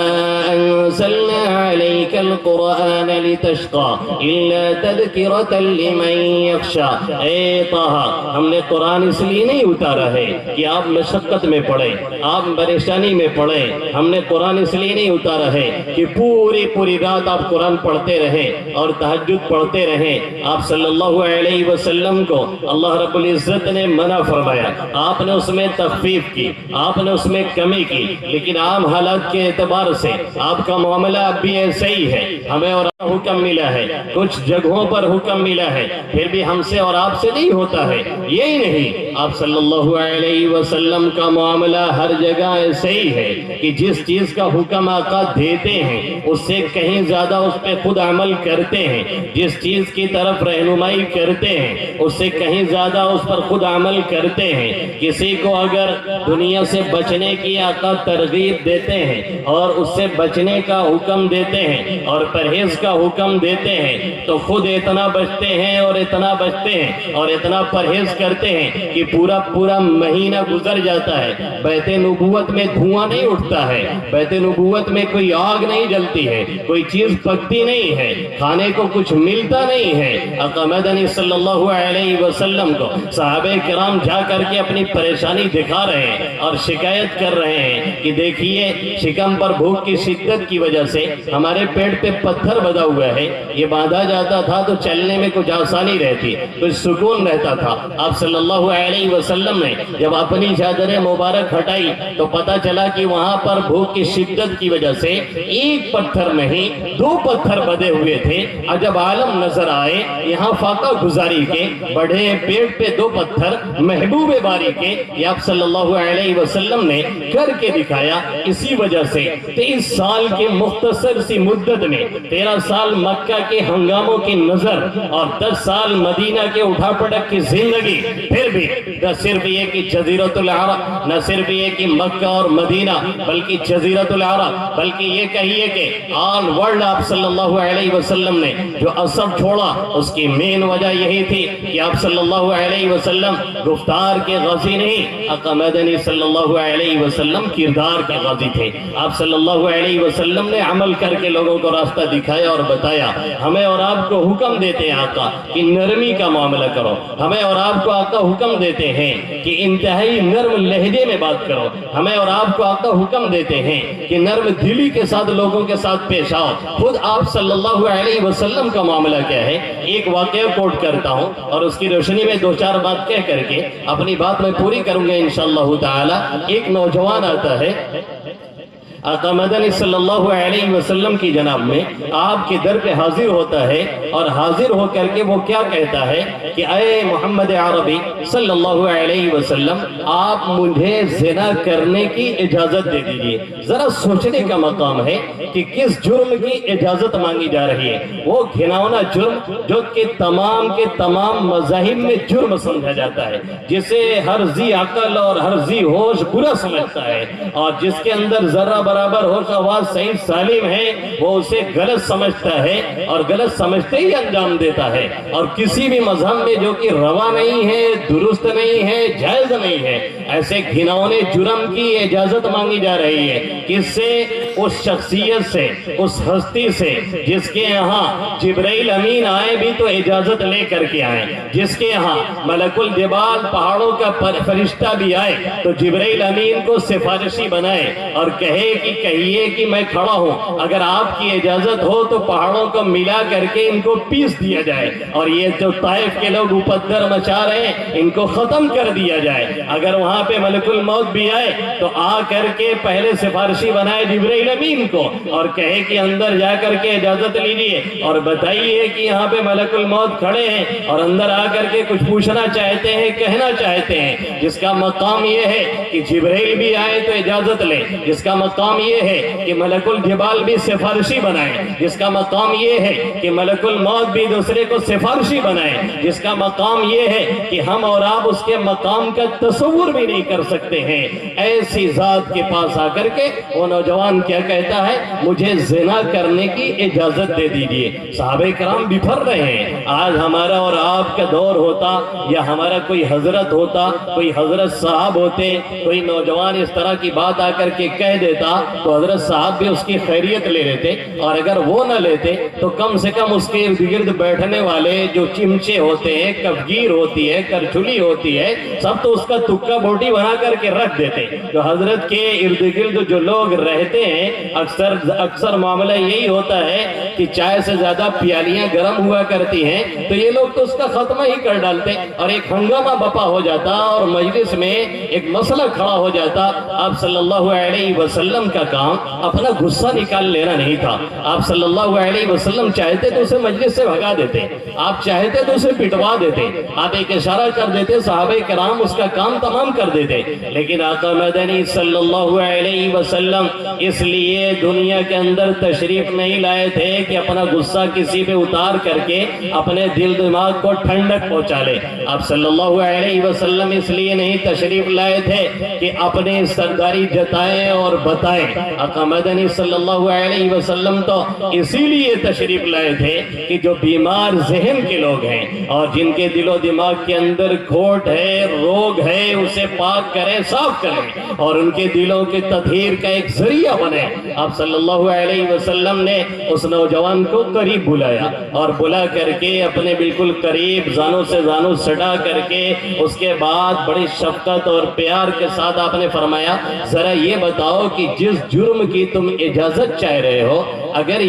انزلنا علیک القرآن لتشقى الا تذکرۃ لمن یخشی، اے طٰہٰ ہم نے قرآن اس لیے نہیں اتارا ہے کہ آپ مشقت میں پڑھیں، آپ پریشانی میں پڑھیں، ہم نے قرآن اس لیے نہیں اتارا ہے کہ پوری پوری رات آپ قرآن پڑھتے رہیں اور تہجد پڑھتے رہیں۔ آپ صلی اللہ علیہ وسلم کو اللہ رب العزت نے منع فرمایا، آپ نے اس میں تخفیف کی، آپ نے اس میں کمی کی، لیکن عام حالات کے اعتبار سے آپ کا معاملہ اب بھی ایسا ہی ہے۔ ہمیں اور حکم ملا ہے، کچھ جگہوں پر حکم ملا ہے، پھر بھی ہم سے اور آپ سے نہیں ہوتا ہے، یہی نہیں، آپ صلی اللہ علیہ وسلم کا معاملہ ہر جگہ ایسے ہی ہے کہ جس چیز کا حکم آقا دیتے ہیں اس سے کہیں زیادہ اس پہ خود عمل کرتے ہیں، جس چیز کی طرف رہنمائی کرتے ہیں اس سے کہیں زیادہ اس پر خود عمل کرتے ہیں۔ کسی کو اگر دنیا سے بچنے کی آقا ترغیب دیتے ہیں اور اس سے بچنے کا حکم دیتے ہیں اور پرہیز کا حکم دیتے ہیں تو خود اتنا بچتے ہیں اور اتنا بچتے ہیں اور اتنا پرہیز کرتے ہیں کہ پورا پورا مہینہ گزر جاتا ہے، بیت نبوت میں دھواں نہیں اٹھتا ہے، بیت نبوت میں کوئی آگ نہیں جلتی ہے، کوئی چیز پکتی نہیں ہے، کھانے کو کچھ ملتا نہیں ہے۔ آقا مدنی صلی اللہ علیہ وسلم کو صحابہ کرام جا کر کے اپنی پریشانی دکھا رہے ہیں اور شکایت کر رہے ہیں کہ دیکھیے شکم پر بھوک کی شدت کی وجہ سے ہمارے پیٹ پہ پتھر بندھا ہوا ہے، یہ باندھا جاتا تھا تو چلنے میں کچھ آسانی رہتی، کچھ سکون رہتا تھا۔ آپ صلی اللہ علیہ وسلم نے جب اپنی چادر مبارک ہٹائی تو پتا چلا کہ وہاں پر بھوک کی شدت کی وجہ سے ایک پتھر نہیں 2 پتھر بدے ہوئے تھے۔ عجب عالم نظر آئے، یہاں فاقہ گزاری کے بڑھے پیٹ پہ 2 پتھر محبوب باری کے یہ آپ صلی اللہ علیہ وسلم نے کر کے دکھایا۔ اسی وجہ سے 23 سال کے مختصر سی مدت میں 13 سال مکہ کے ہنگاموں کی نظر اور 10 سال مدینہ کے اٹھا پٹک کی زندگی، پھر بھی نہ صرف یہ کہ جزیرۃ العرب، نہ صرف یہ کہ مکہ اور مدینہ بلکہ جزیرۃ العرب، بلکہ یہ کہیے کہ آل ورلڈ آپ صلی اللہ علیہ وسلم نے جو اثر چھوڑا اس کی مین وجہ یہی تھی کہ آپ صلی اللہ علیہ وسلم گفتار کے غازی نہیں، آقا مدنی صلی اللہ علیہ وسلم کردار کے غازی تھے۔ آپ صلی اللہ علیہ وسلم نے عمل کر کے لوگوں کو راستہ دکھایا اور بتایا۔ ہمیں اور آپ کو حکم دیتے ہیں آقا کہ نرمی کا معاملہ کرو، ہمیں اور آپ کو آقا حکم دیتے ہیں کہ انتہائی نرم لہجے میں بات کرو، ہمیں اور آپ کو آقا حکم دیتے ہیں کہ نرم دلی کے ساتھ لوگوں کے ساتھ پیش آؤ۔ خود آپ صلی اللہ علیہ وسلم کا معاملہ کیا ہے، ایک واقعہ کوٹ کرتا ہوں اور اس کی روشنی میں 2-4 بات کہہ کر کے اپنی بات میں پوری کروں گا انشاءاللہ تعالی۔ ایک نوجوان آتا ہے آقا مدنی صلی اللہ علیہ وسلم کی جناب میں آپ کے در پہ حاضر ہوتا ہے اور حاضر ہو کر کے وہ کیا کہتا ہے کہ اے محمد عربی صلی اللہ علیہ وسلم آپ مجھے زنا کرنے کی اجازت دے دیجئے۔ ذرا سوچنے کا مقام ہے کہ کس جرم کی اجازت مانگی جا رہی ہے، وہ گھناؤنا جرم جو کہ تمام مذاہب میں جرم سمجھا جاتا ہے، جسے ہر ذی عقل اور ہر ذی ہوش برا سمجھتا ہے، اور جس کے اندر ذرہ برابر ہوش آواز صحیح سالم ہے وہ اسے غلط سمجھتا ہے اور غلط سمجھتے ہی انجام دیتا ہے۔ اور کسی بھی مذہب میں جو کہ روا نہیں ہے، درست نہیں ہے، جائز نہیں ہے، ایسے گھناؤنے جرم کی اجازت مانگی جا رہی ہے۔ کس سے؟ اس شخصیت سے، اس ہستی سے جس کے یہاں جبرائیل امین آئے بھی تو اجازت لے کر کے آئے، جس کے یہاں ملک الجبال پہاڑوں کا فرشتہ بھی آئے تو جبرائیل امین کو سفارشی بنائے اور کہیے کہ میں کھڑا ہوں، اگر آپ کی اجازت ہو تو پہاڑوں کو ملا کر کے ان کو پیس دیا جائے اور یہ جو طائف کے لوگ اپدر مچا رہے ہیں ان کو ختم کر دیا جائے۔ اگر وہاں پہ ملک الموت بھی آئے تو آ کر کے پہلے سفارشی بنائے جبرائیل امین کو اور کہے کہ اندر جا کر کے اجازت لیجئے اور بتائیے کہ یہاں پہ ملک الموت کھڑے ہیں اور اندر آ کر کے کچھ پوچھنا چاہتے ہیں، کہنا چاہتے ہیں، جس کا مقام یہ ہے کہ جبرائیل بھی آئے تو اجازت لے، جس کا مقام یہ ہے کہ ملک الجبال بھی سفارشی بنائے، جس کا مقام یہ ہے کہ ملک الموت بھی دوسرے کو سفارشی بنائے، جس کا مقام یہ ہے کہ ہم اور آپ اس کے مقام کا تصور بھی نہیں کر سکتے ہیں، ایسی ذات کے پاس آ کر کے وہ نوجوان کیا کہتا ہے، مجھے زنا کرنے کی اجازت دے دیجئے۔ صحابہ کرام بفر رہے ہیں۔ آج ہمارا اور آپ کا دور ہوتا یا ہمارا کوئی حضرت ہوتا، کوئی حضرت صاحب ہوتے، کوئی نوجوان اس طرح کی بات آ کر کے کہہ دیتا تو حضرت صاحب بھی اس کی خیریت لے لیتے، اور اگر وہ نہ لیتے تو کم سے کم اس کے ارد گرد بیٹھنے والے جو چمچے ہوتے ہیں، کفگیر ہوتی ہے، کرچھلی ہوتی ہے، سب تو اس کا تکہ بوٹی بنا کر کے رکھ دیتے۔ جو حضرت کے ارد گرد جو لوگ رہتے ہیں، اکثر معاملہ یہی ہوتا ہے کہ چائے سے زیادہ پیالیاں گرم ہوا کرتی ہیں، تو یہ لوگ تو اس کا خاتمہ ہی کر ڈالتے اور ایک ہنگامہ بپا ہو جاتا اور مجلس میں ایک مسئلہ کھڑا ہو جاتا۔ آپ صلی اللہ علیہ وسلم کا کام اپنا غصہ نکال لینا نہیں تھا۔ آپ صلی اللہ علیہ وسلم چاہتے تو اسے مجلس سے بھگا دیتے، آپ چاہتے تو اسے پٹوا دیتے، آپ ایک اشارہ کر دیتے، صحابہ کرام اس کا کام تمام کر دیتے، لیکن آقا مدنی صلی اللہ علیہ وسلم اس لیے دنیا کے اندر تشریف نہیں لائے تھے کہ اپنا غصہ کسی پہ اتار کر کے اپنے دل دماغ کو ٹھنڈک پہنچا لے۔ آپ صلی اللہ علیہ وسلم اس لیے نہیں تشریف لائے تھے کہ اپنے سرداری جتائیں اور بتائیں۔ آقا مدنی صلی اللہ علیہ وسلم تو اسی لیے تشریف لائے تھے کہ جو بیمار ذہن کے لوگ ہیں اور جن کے دل و دماغ کے اندر کھوٹ ہے، روگ ہے، اسے پاک کریں، صاف کریں اور ان کے دلوں کے تطہیر کا ایک ذریعہ بنے۔ آپ صلی اللہ علیہ وسلم نے اس نوجوان کو قریب بلایا اور بلا کر کے اپنے بالکل قریب زانوں سے زانوں سٹا کر کے اس کے بعد بڑی شفقت اور پیار کے ساتھ آپ نے فرمایا، ذرا یہ بتاؤ کہ جس جرم کی تم اجازت چاہ رہے ہو، اگر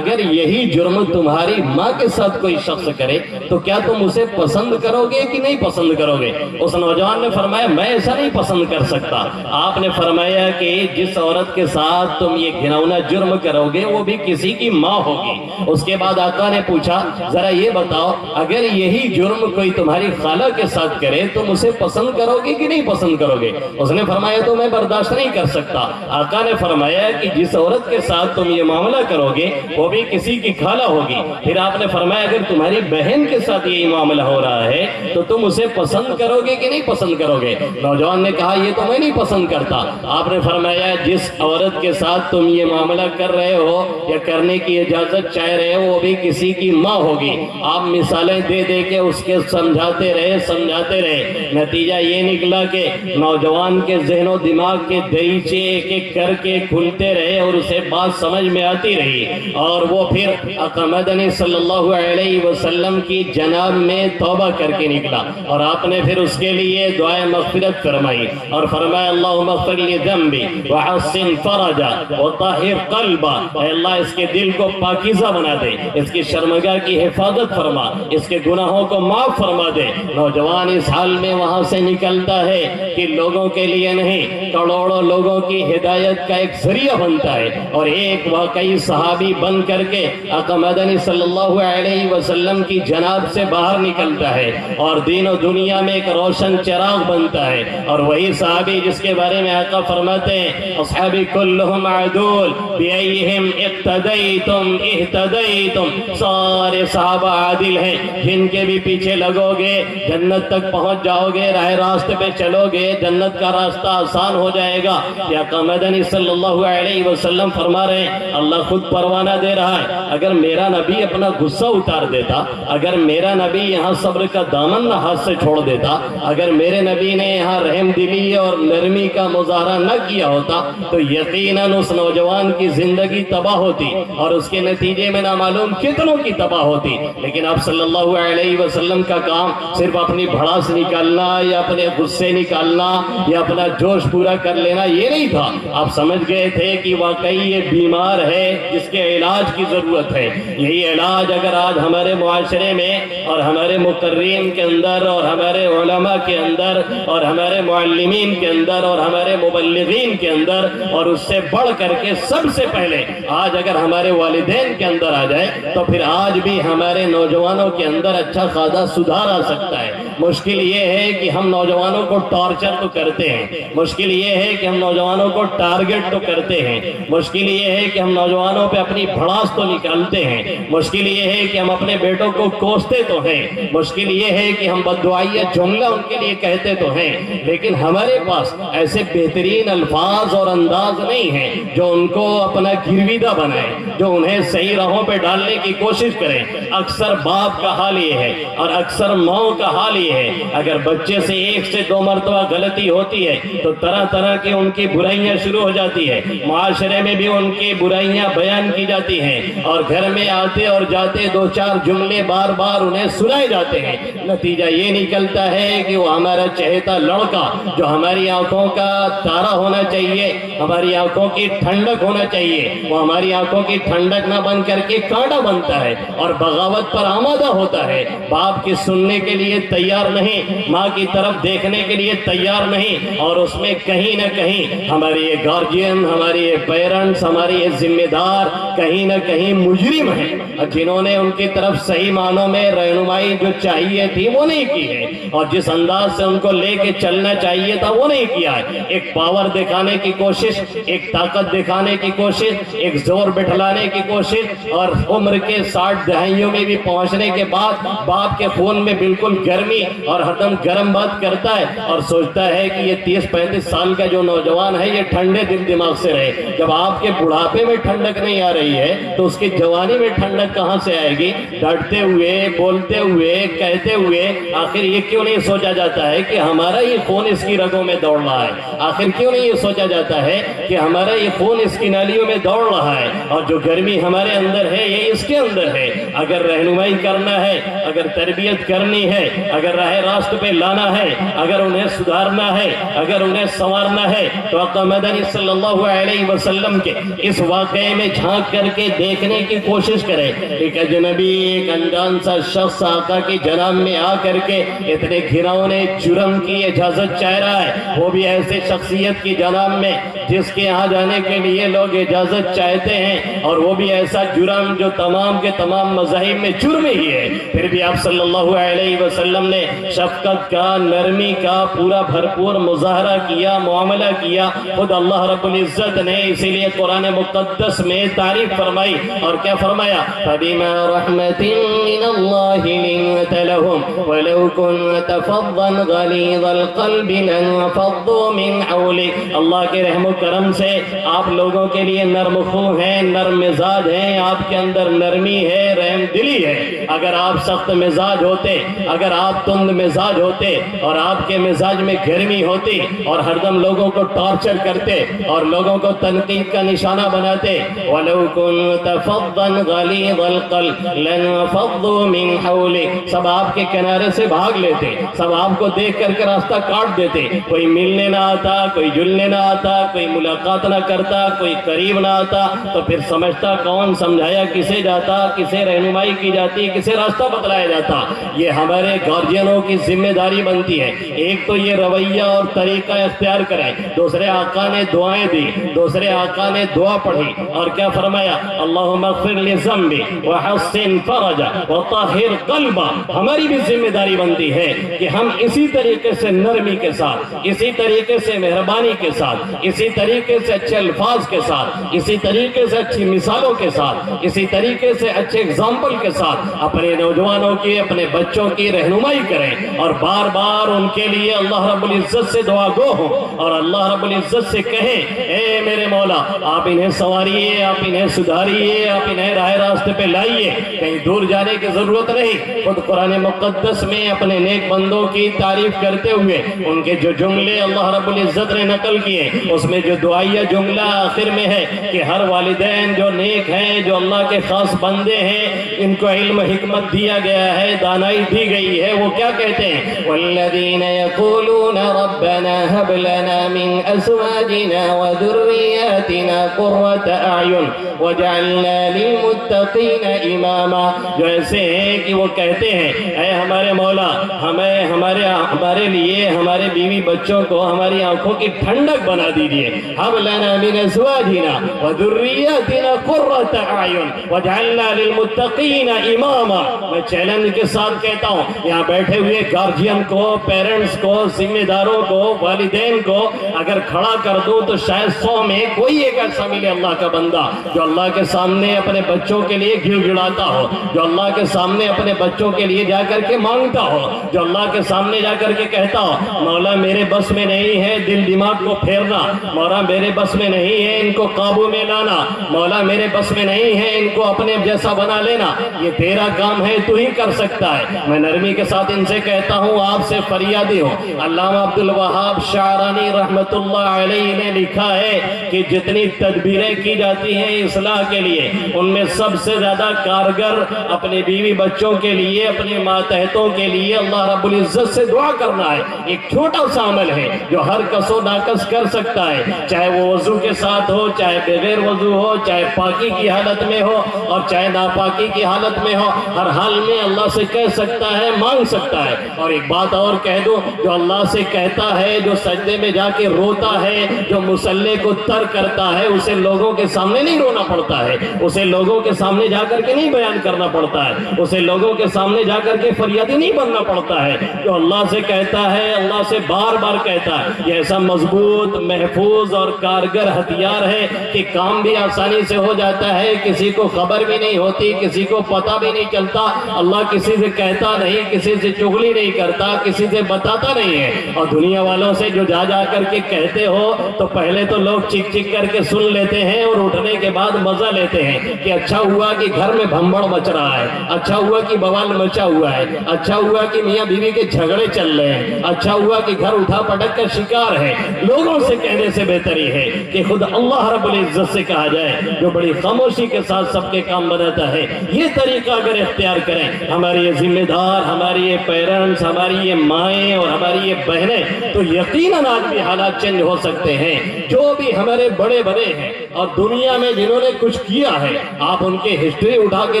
یہی جرم تمہاری ماں کے ساتھ کوئی شخص کرے تو کیا تم اسے پسند کرو گے کہ نہیں پسند کرو گے؟ اس نوجوان نے فرمایا، میں ایسا نہیں پسند کر سکتا۔ آپ نے فرمایا کہ جس عورت کے ساتھ تم یہ گھناؤنا جرم کرو گے وہ بھی کسی کی ماں ہوگی۔ اس کے بعد آقا نے پوچھا، ذرا یہ بتاؤ اگر یہی جرم کوئی تمہاری خالہ کے ساتھ کرے تم اسے پسند کرو گے کہ نہیں پسند کرو گے؟ اس نے فرمایا تو میں برداشت نہیں کر سکتا۔ آقا نے فرمایا کہ جس عورت کے ساتھ تم یہ معاملہ کرو گے وہ بھی کسی کی خالہ ہوگی۔ پھر آپ نے فرمایا اگر تمہاری بہن کے ساتھ یہ معاملہ ہو رہا ہے تو تم اسے پسند کرو گے کہ نہیں پسند کرو گے؟ نوجوان نے کہا یہ تو میں نہیں پسند کرتا۔ آپ نے فرمایا جس عورت کے ساتھ تم یہ معاملہ کر رہے ہو یا کرنے کی اجازت چاہ رہے ہو وہ بھی کسی کی ماں ہوگی۔ آپ مثالیں دے دے کے اس کے سمجھاتے رہے، نتیجہ یہ نکلا کہ نوجوان کے ذہن و دماغ کے دریچے ایک ایک کر کے کھلتے رہے اور اسے بات سمجھ میں آتی رہی، اور وہ پھر آقا مدنی صلی اللہ علیہ وسلم کی جناب میں توبہ کر کے نکلا، اور آپ نے پھر اس کے لیے دعائے مغفرت فرمائی اور فرمایا اللہم اغفر لی ذنبی وحسن فرجا وطہر قلبا، اے اللہ اس کے دل کو پاکیزہ بنا دے، اس کی شرمگاہ کی حفاظت فرما، اس کے گناہوں کو معاف فرما دے۔ نوجوان اس حال میں وہاں سے نکلتا ہے کہ لوگوں کے لیے نہیں، کروڑوں لوگوں کی ہدایت کا ایک ذریعہ بنتا ہے، اور ایک واقعی صحابی بن کر کے آقا مدنی صلی اللہ علیہ وسلم کی جناب سے باہر نکلتا ہے اور دین و دنیا میں ایک روشن چراغ بنتا ہے، اور وہی صحابی جس کے بارے میں آقا فرماتے ہیں اصحابی کلہم عدول بیئیہم اقتدیتم اہتدیتم، سارے صحابہ عادل ہیں، جن کے بھی پیچھے لگو گے جنت تک پہنچ جاؤ گے، راہ راستے پہ چلو گے جنت کا راستہ آسان ہو جائے گا۔ یا آقا مدنی صلی اللہ علیہ وسلم فرما رہے ہیں اللہ خود پروانہ دے رہا ہے، اگر میرا نبی اپنا غصہ اتار دیتا، اگر میرا نبی یہاں صبر کا دامن نہ ہاتھ سے چھوڑ دیتا، اگر میرے نبی نے یہاں رحم دلی اور نرمی کا مظاہرہ نہ کیا ہوتا تو یقیناً اس نوجوان کی زندگی تباہ ہوتی اور اس کے نتیجے میں نامعلوم کتنوں کی تباہ ہوتی۔ لیکن آپ صلی اللہ علیہ وسلم کا کام صرف اپنی بھڑاس نکالنا یا اپنے غصے نکالنا یا اپنا جوش پورا کر لینا یہ نہیں تھا، آپ سمجھ گئے تھے کہ واقعی یہ بیمار ہے جس کے علاج کی ضرورت ہے۔ یہی علاج اگر آج ہمارے معاشرے میں اور ہمارے مقررین کے اندر اور ہمارے علماء کے اندر اور ہمارے معلمین کے اندر اور ہمارے مبلغین کے اندر اور اس سے بڑھ کر کے سب سے پہلے آج اگر ہمارے والدین کے اندر آ جائے تو پھر آج بھی ہمارے نوجوانوں کے اندر اچھا خاصا سدھار آ سکتا ہے۔ مشکل یہ ہے کہ ہم نوجوانوں کو ٹارچر تو کرتے ہیں، مشکل یہ ہے کہ ہم نوجوانوں کو ٹارگٹ تو کرتے ہیں، مشکل یہ ہے کہ ہم نوجوانوں پہ اپنی بھڑاس تو نکالتے ہیں، مشکل یہ ہے کہ ہم اپنے بیٹوں کو کوستے تو ہیں، مشکل یہ ہے کہ ہم بددعائیہ جملہ ان کے لیے کہتے تو ہیں، لیکن ہمارے پاس ایسے بہترین الفاظ اور انداز نہیں ہیں جو ان کو اپنا گرویدہ بنائے، جو انہیں صحیح راہوں پہ ڈالنے کی کوشش کریں۔ اکثر باپ کا حال یہ ہے اور اکثر ماں کا حال یہ ہے، اگر بچے سے 1 سے 2 مرتبہ غلطی ہوتی ہے تو طرح طرح کی ان کی برائیاں شروع ہو جاتی ہے، معاشرے میں بھی ان کی برائیاں بیان کی جاتی ہیں، اور گھر میں آتے اور جاتے 2-4 جملے بار بار انہیں سنائے جاتے ہیں۔ نتیجہ یہ نکلتا ہے کہ وہ ہمارا چہیتا لڑکا جو ہماری آنکھوں کا تارا ہونا چاہیے، ہماری آنکھوں کی ٹھنڈک ہونا چاہیے، وہ ہماری آنکھوں کی ٹھنڈک نہ بن کر کے کانٹا بنتا ہے اور بغاوت پر آمادہ ہوتا ہے۔ باپ کی سننے کے لیے تیار نہیں، ماں کی طرف دیکھنے کے لیے تیار نہیں، اور اس میں کہیں نہ کہیں ہماری یہ گارجین، ہماری یہ پیرنٹس، ہماری یہ ذمہ دار کہیں نہ کہیں مجرم ہیں، جنہوں نے ان کی طرف صحیح معنوں میں رہنمائی جو چاہیے تھی وہ نہیں کی ہے، اور جس انداز سے ان کو لے کے چلنا چاہیے تھا وہ نہیں کیا ہے۔ ایک پاور دکھانے کی کوشش، ایک طاقت دکھانے کی کوشش، ایک زور بٹھلانے کی کوشش، اور عمر کے 60 دہائیوں میں بھی پہنچنے کے بعد باپ کے خون میں بالکل گرمی اور ہر دم گرم بات کرتا ہے اور سوچتا ہے کہ یہ 30-35 سال کا جو نوجوان ہے یہ ٹھنڈے دل دماغ سے رہے۔ جب آپ کے بڑھاپے میں ٹھنڈک نہیں آ رہی ہے تو اس کی جوانی میں ٹھنڈک کہاں سے آئے گی؟ ڈانٹتے ہوئے، بولتے ہوئے، کہتے ہوئے آخر یہ کیوں نہیں سوچا جاتا ہے کہ ہمارا یہ خون اس کی رگوں میں دوڑ رہا ہے؟ آخر کیوں نہیں یہ سوچا جاتا ہے کہ ہمارا یہ خون اس کی نالیوں میں دوڑ رہا ہے اور جو گرمی ہمارے اندر ہے یہ اس کے اندر ہے؟ اگر رہنمائی کرنا ہے، اگر تربیت کرنی ہے، اگر راہ راست پہ لانا ہے، اگر انہیں سدھارنا ہے، اگر انہیں سنوارنا ہے تو آقا مدنی صلی اللہ علیہ وسلم کے اس واقعے میں جھانک کر کے دیکھنے کی کوشش کرے۔ ایک اجنبی، ایک انجان سا شخص آقا کی جناب میں آ کر کے اتنے گھناؤنے جرم کی اجازت چاہ رہا ہے، وہ بھی ایسے شخصیت کی جناب میں جس کے یہاں جانے کے لیے لوگ اجازت چاہتے ہیں، اور وہ بھی ایسا جرم جو تمام کے تمام مذاہب میں جرم ہی ہے، پھر بھی آپ صلی اللہ علیہ وسلم نے شفقت کا، نرمی کا پورا بھرپور مظاہرہ کیا، معاملہ کیا۔ خود اللہ رب العزت نے اسی لیے قرآن مقدس میں تعریف فرمائی، اور کیا فرمایا؟ فَبِمَا رَحْمَةٍ مِّنَ اللَّهِ لِنتَ لَهُمْ وَلَوْ كُنْتَ فَظًّا غَلِيظَ الْقَلْبِ لَانفَضُّوا مِنْ حَوْلِكَ۔ اللہ کے رحم و کرم سے آپ لوگوں کے لیے نرم خو ہیں، نرم مزاج ہیں، آپ کے اندر نرمی ہے، رحم دلی ہے۔ اگر آپ سخت مزاج ہوتے، اگر آپ تند مزاج ہوتے اور آپ کے مزاج میں گرمی ہوتی اور ہر دم لوگوں کو ٹارچر کرتے اور لوگوں کو تنقید کا نشانہ بناتے، وَلَوْ كُنْتَ فَضًّا غَلِيظَ الْقَلْبِ لَانفَضُّوا مِنْ حَوْلِكَ، سب آپ کے کنارے سے بھاگ لیتے، سب آپ کو دیکھ کر کے راستہ کاٹ دیتے، کوئی ملنے نہ آتا، کوئی جلنے نہ آتا، کوئی ملاقات نہ کرتا، کوئی قریب نہ آتا، تو پھر سمجھتا کون، سمجھایا کسے جاتا، کسے رہنمائی کی جاتی، کسے راستہ بتلایا جاتا؟ یہ ہمارے گارجینوں کی ذمہ داری بنتی ہے۔ ایک تو یہ رویہ اور طریقہ اختیار کریں، دوسرے آقا نے دعائیں دی، دوسرے آقا نے دعا پڑھی اور کیا فرمایا؟ اللہم اغفر لذنبی وحسن فرجا وطہر قلبا۔ ہماری بھی ذمہ داری بنتی ہے کہ ہم اسی طریقے سے نرمی کے ساتھ، اسی طریقے سے مہربانی کے ساتھ، اسی طریقے سے اچھے الفاظ کے ساتھ، اسی طریقے سے اچھی مثالوں کے ساتھ، اسی طریقے سے اچھے اگزامپل کے ساتھ اپنے نوجوانوں کی، اپنے بچوں کی رہنمائی کریں، اور بار بار ان کے لیے اللہ رب العزت سے دعا گو ہوں اور اللہ رب العزت سے کہیں اے میرے مولا آپ انہیں سنواریے، آپ انہیں سدھاریے، آپ انہیں راہ راستے پہ لائیے، کہیں دور جانے کی ضرورت نہیں۔ خود قرآن مقدس میں اپنے نیک بندوں کی تعریف کرتے ہوئے ان کے جو جملے اللہ رب العزت نے نقل کیے، اس میں جو دعائیہ جملہ آخر میں ہے کہ ہر والدین جو نیک ہیں، جو اللہ کے خاص بندے ہیں، ان کو علم حکمت دیا گیا ہے، دانائی دی گئی ہے، وہ کیا کہتے ہیں؟ والذین یقولون ربنا هب لنا من ازواجنا وذریاتنا قرۃ اعین وجعلنا للمتقین اماما، جو ایسے ہیں کہ وہ کہتے ہیں اے ہمارے مولا ہمیں ہمارے لیے ہمارے بیوی بچوں کو ہماری آنکھوں کی ٹھنڈک بنا دیجئے۔ هب لنا من ازواجنا وذریاتنا قرۃ اعین وجعلنا للمتقین اماما۔ میں چیلنج کے ساتھ کہتا ہوں، یہاں بیٹھ بیٹھے ہوئے گارجین کو, پیرنٹس کو, ذمہ داروں کو, والدین کو اگر کھڑا کر دوں تو شاید 100 میں کوئی ایک ایسا ملے اللہ کا بندہ جو اللہ کے سامنے اپنے بچوں کے لیے گڑ گڑاتا ہو, جو اللہ کے سامنے اپنے بچوں کے لیے جا کر کے مانگتا ہو, جو اللہ کے سامنے جا کر کے کہتا ہو مولا میرے بس میں نہیں ہے دل دماغ کو پھیرنا, مولا میرے بس میں نہیں ہے ان کو قابو میں لانا, مولا میرے بس میں نہیں ہے ان کو اپنے جیسا بنا لینا, یہ تیرا کام ہے, تو ہی کر سکتا ہے. میں نرمی کے ساتھ ان سے کہتا ہوں, آپ سے فریادی ہوں. علامہ عبد الوہاب شعرانی رحمت اللہ علیہ نے لکھا ہے کہ جتنی تدبیریں کی جاتی ہیں اصلاح کے لیے, ان میں سب سے زیادہ کارگر اپنے بیوی بچوں کے لیے, اپنے ماتحتوں کے لیے اللہ رب العزت سے دعا کرنا ہے. ایک چھوٹا سا عمل ہے جو ہر کس و ناکس کر سکتا ہے, چاہے وہ وضو کے ساتھ ہو, چاہے بغیر وضو ہو, چاہے پاکی کی حالت میں ہو اور چاہے ناپاکی کی حالت میں ہو, ہر حال میں اللہ سے کہہ سکتا ہے, مانگ سکتا ہے. اور ایک بات اور کہہ دوں, جو اللہ سے کہتا ہے, جو سجدے میں جا کے روتا ہے, جو مصلی کو تر کرتا ہے, اسے لوگوں کے سامنے نہیں رونا پڑتا ہے, اسے لوگوں کے سامنے جا کر کے نہیں بیان کرنا پڑتا ہے, اسے لوگوں کے سامنے جا کر کے فریادی نہیں بننا پڑتا ہے. جو اللہ سے کہتا ہے, اللہ سے بار بار کہتا ہے, یہ ایسا مضبوط, محفوظ اور کارگر ہتھیار ہے کہ کام بھی آسانی سے ہو جاتا ہے, کسی کو خبر بھی نہیں ہوتی, کسی کو پتہ بھی نہیں چلتا. اللہ کسی سے کہتا نہیں, کسی سے چغلی نہیں کرتا, کسی سے بتاتا نہیں ہے. اور دنیا والوں سے جو جا جا کر کے کہتے ہو تو پہلے تو لوگ چک چک کر کے سن لیتے ہیں اور اٹھنے کے بعد مزہ لیتے ہیں کہ اچھا ہوا کہ گھر میں بھمبڑ مچ رہا ہے, اچھا ہوا کہ بوال مچا ہوا ہے, اچھا ہوا کہ میاں بیوی کے جھگڑے چل رہے ہیں, اچھا ہوا کہ گھر اٹھا پٹک کا شکار ہے. لوگوں سے کہنے سے بہتر ہی ہے کہ خود اللہ رب العزت سے کہا جائے, جو بڑی خاموشی کے ساتھ سب کے کام بناتا ہے. یہ طریقہ اگر اختیار کریں, ہماری یہ ذمہ دار, ہماری یہ پیرنٹس, ہماری یہ مائیں اور ہماری یہ بہنیں, تو یقیناً آج بھی حالات چینج ہو سکتے ہیں. جو بھی ہمارے بڑے بڑے ہیں اور دنیا میں جنہوں نے کچھ کیا ہے, آپ ان کے ہسٹری اٹھا کے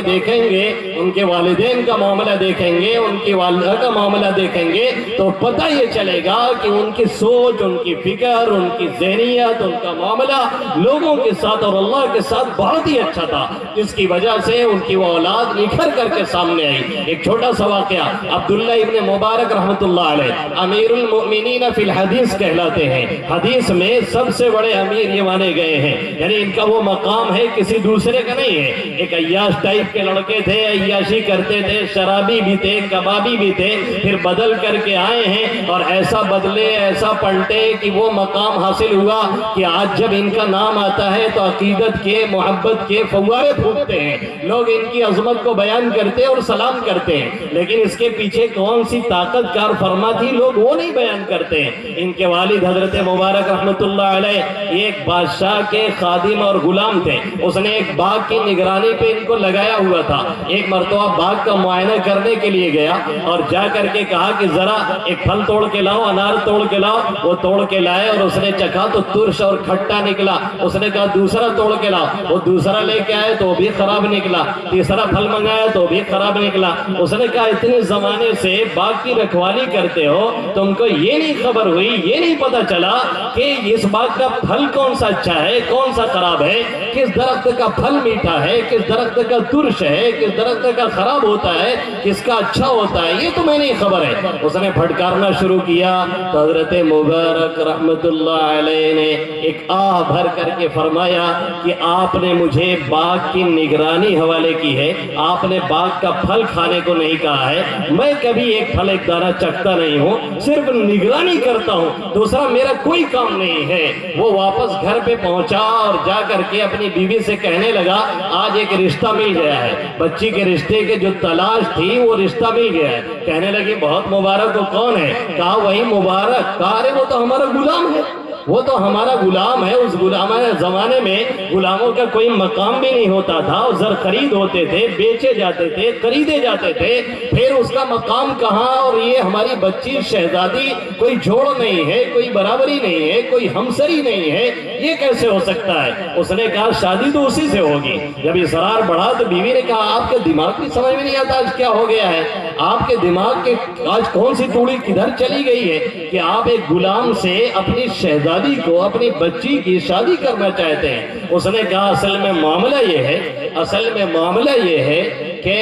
دیکھیں گے, ان کے والدین کا معاملہ دیکھیں گے, ان کی والدہ کا معاملہ دیکھیں گے, تو پتہ یہ چلے گا کہ ان کی سوچ, ان کی فکر, ان کی ذہنیت, ان کا معاملہ لوگوں کے ساتھ اور اللہ کے ساتھ بہت ہی اچھا تھا, جس کی وجہ سے ان کی وہ اولاد نکھر کر کے سامنے آئی. ایک چھوٹا سا واقعہ, عبداللہ ابن مبارک رحمت اللہ علیہ امیر المؤمنین فی الحدیث کہلاتے ہیں. حدیث میں سب سے بڑے امیر یہ مانے گئے ہیں, یعنی ان کا وہ مقام ہے کسی دوسرے کا نہیں ہے. ایک عیاش ٹائپ کے لڑکے تھے, عیاشی کرتے تھے, شرابی بھی تھے, کبابی بھی تھے, پھر بدل کر کے آئے ہیں اور ایسا بدلے, ایسا پلٹے کہ وہ مقام حاصل ہوا کہ آج جب ان کا نام آتا ہے تو عقیدت کے, محبت کے فوارے پھوٹتے ہیں. لوگ ان کی عظمت کو بیان کرتے اور سلام کرتے ہیں, لیکن اس کے پیچھے کون سی طاقت کار فرما تھی لوگ وہ نہیں بیان کرتے ہیں. ان کے والد حضرت مبارک رحمت اللہ علیہ ایک بادشاہ کے خادم اور غلام تھے. اس نے ایک باغ کی نگرانی پہ ان کو لگایا ہوا تھا. ایک مرتبہ باغ کا معائنہ کرنے کے لیے گیا اور جا کر کے کہا کہ ذرا ایک پھل توڑ کے لاؤ, انار توڑ کے لاؤ. وہ توڑ کے لائے اور اس نے چکھا تو ترش اور کھٹا نکلا. اس نے کہا دوسرا توڑ کے لاؤ. وہ دوسرا لے کے آئے تو بھی خراب نکلا. تیسرا پھل منگایا تو بھی خراب نکلا. اس نے کہا اتنے زمانے سے باغ کی رکھوالی کرتے ہو, تم کو یہ نہیں خبر ہوئی, یہ نہیں پتا چلا کہ اس باغ کا پھل کون سا اچھا ہے, کون سا خراب ہے, کس درخت کا پھل میٹھا ہے, کس درخت کا ترش ہے, کس درخت کا خراب ہوتا ہے, کس کا اچھا ہوتا ہے, یہ تمہیں نہیں خبر ہے. اس نے پھٹکارنا شروع کیا تو حضرت مبارک رحمت اللہ علیہ نے ایک آہ بھر کر کے فرمایا کہ آپ نے مجھے باغ کی نگرانی حوالے کی ہے, آپ نے باغ کا پھل کھانے کو نہیں کہا ہے. میں کبھی ایک پھل ایک دانہ چکھتا نہیں ہوں, صرف نگرانی کرتا ہوں, دوسرا میرا کوئی کام نہیں ہے. وہ واپس گھر پہ پہنچا اور جا کر کے اپنی بیوی سے کہنے لگا آج ایک رشتہ مل گیا ہے, بچی کے رشتے کے جو تلاش تھی وہ رشتہ مل گیا ہے. کہنے لگی بہت مبارک. وہ کون ہے؟ کہا وہی مبارک. کہا ارے وہ تو ہمارا غلام ہے, وہ تو ہمارا غلام ہے. اس غلامانہ زمانے میں غلاموں کا کوئی مقام بھی نہیں ہوتا تھا, زر خرید ہوتے تھے, بیچے جاتے تھے, خریدے جاتے تھے, پھر اس کا مقام کہاں. اور یہ ہماری بچی شہزادی کوئی جوڑ نہیں ہے, کوئی برابری نہیں ہے, کوئی ہمسری نہیں ہے, یہ کیسے ہو سکتا ہے. اس نے کہا شادی تو اسی سے ہوگی. جب اصرار بڑھا تو بیوی نے کہا آپ کے دماغ کی سمجھ میں نہیں آتا آج کیا ہو گیا ہے, آپ کے دماغ کے آج کون سی توڑی کدھر چلی گئی ہے کہ آپ ایک غلام سے اپنی شہزادی کو, اپنی بچی کی شادی کرنا چاہتے ہیں. اس نے کہا اصل میں معاملہ یہ ہے, اصل میں معاملہ یہ ہے کہ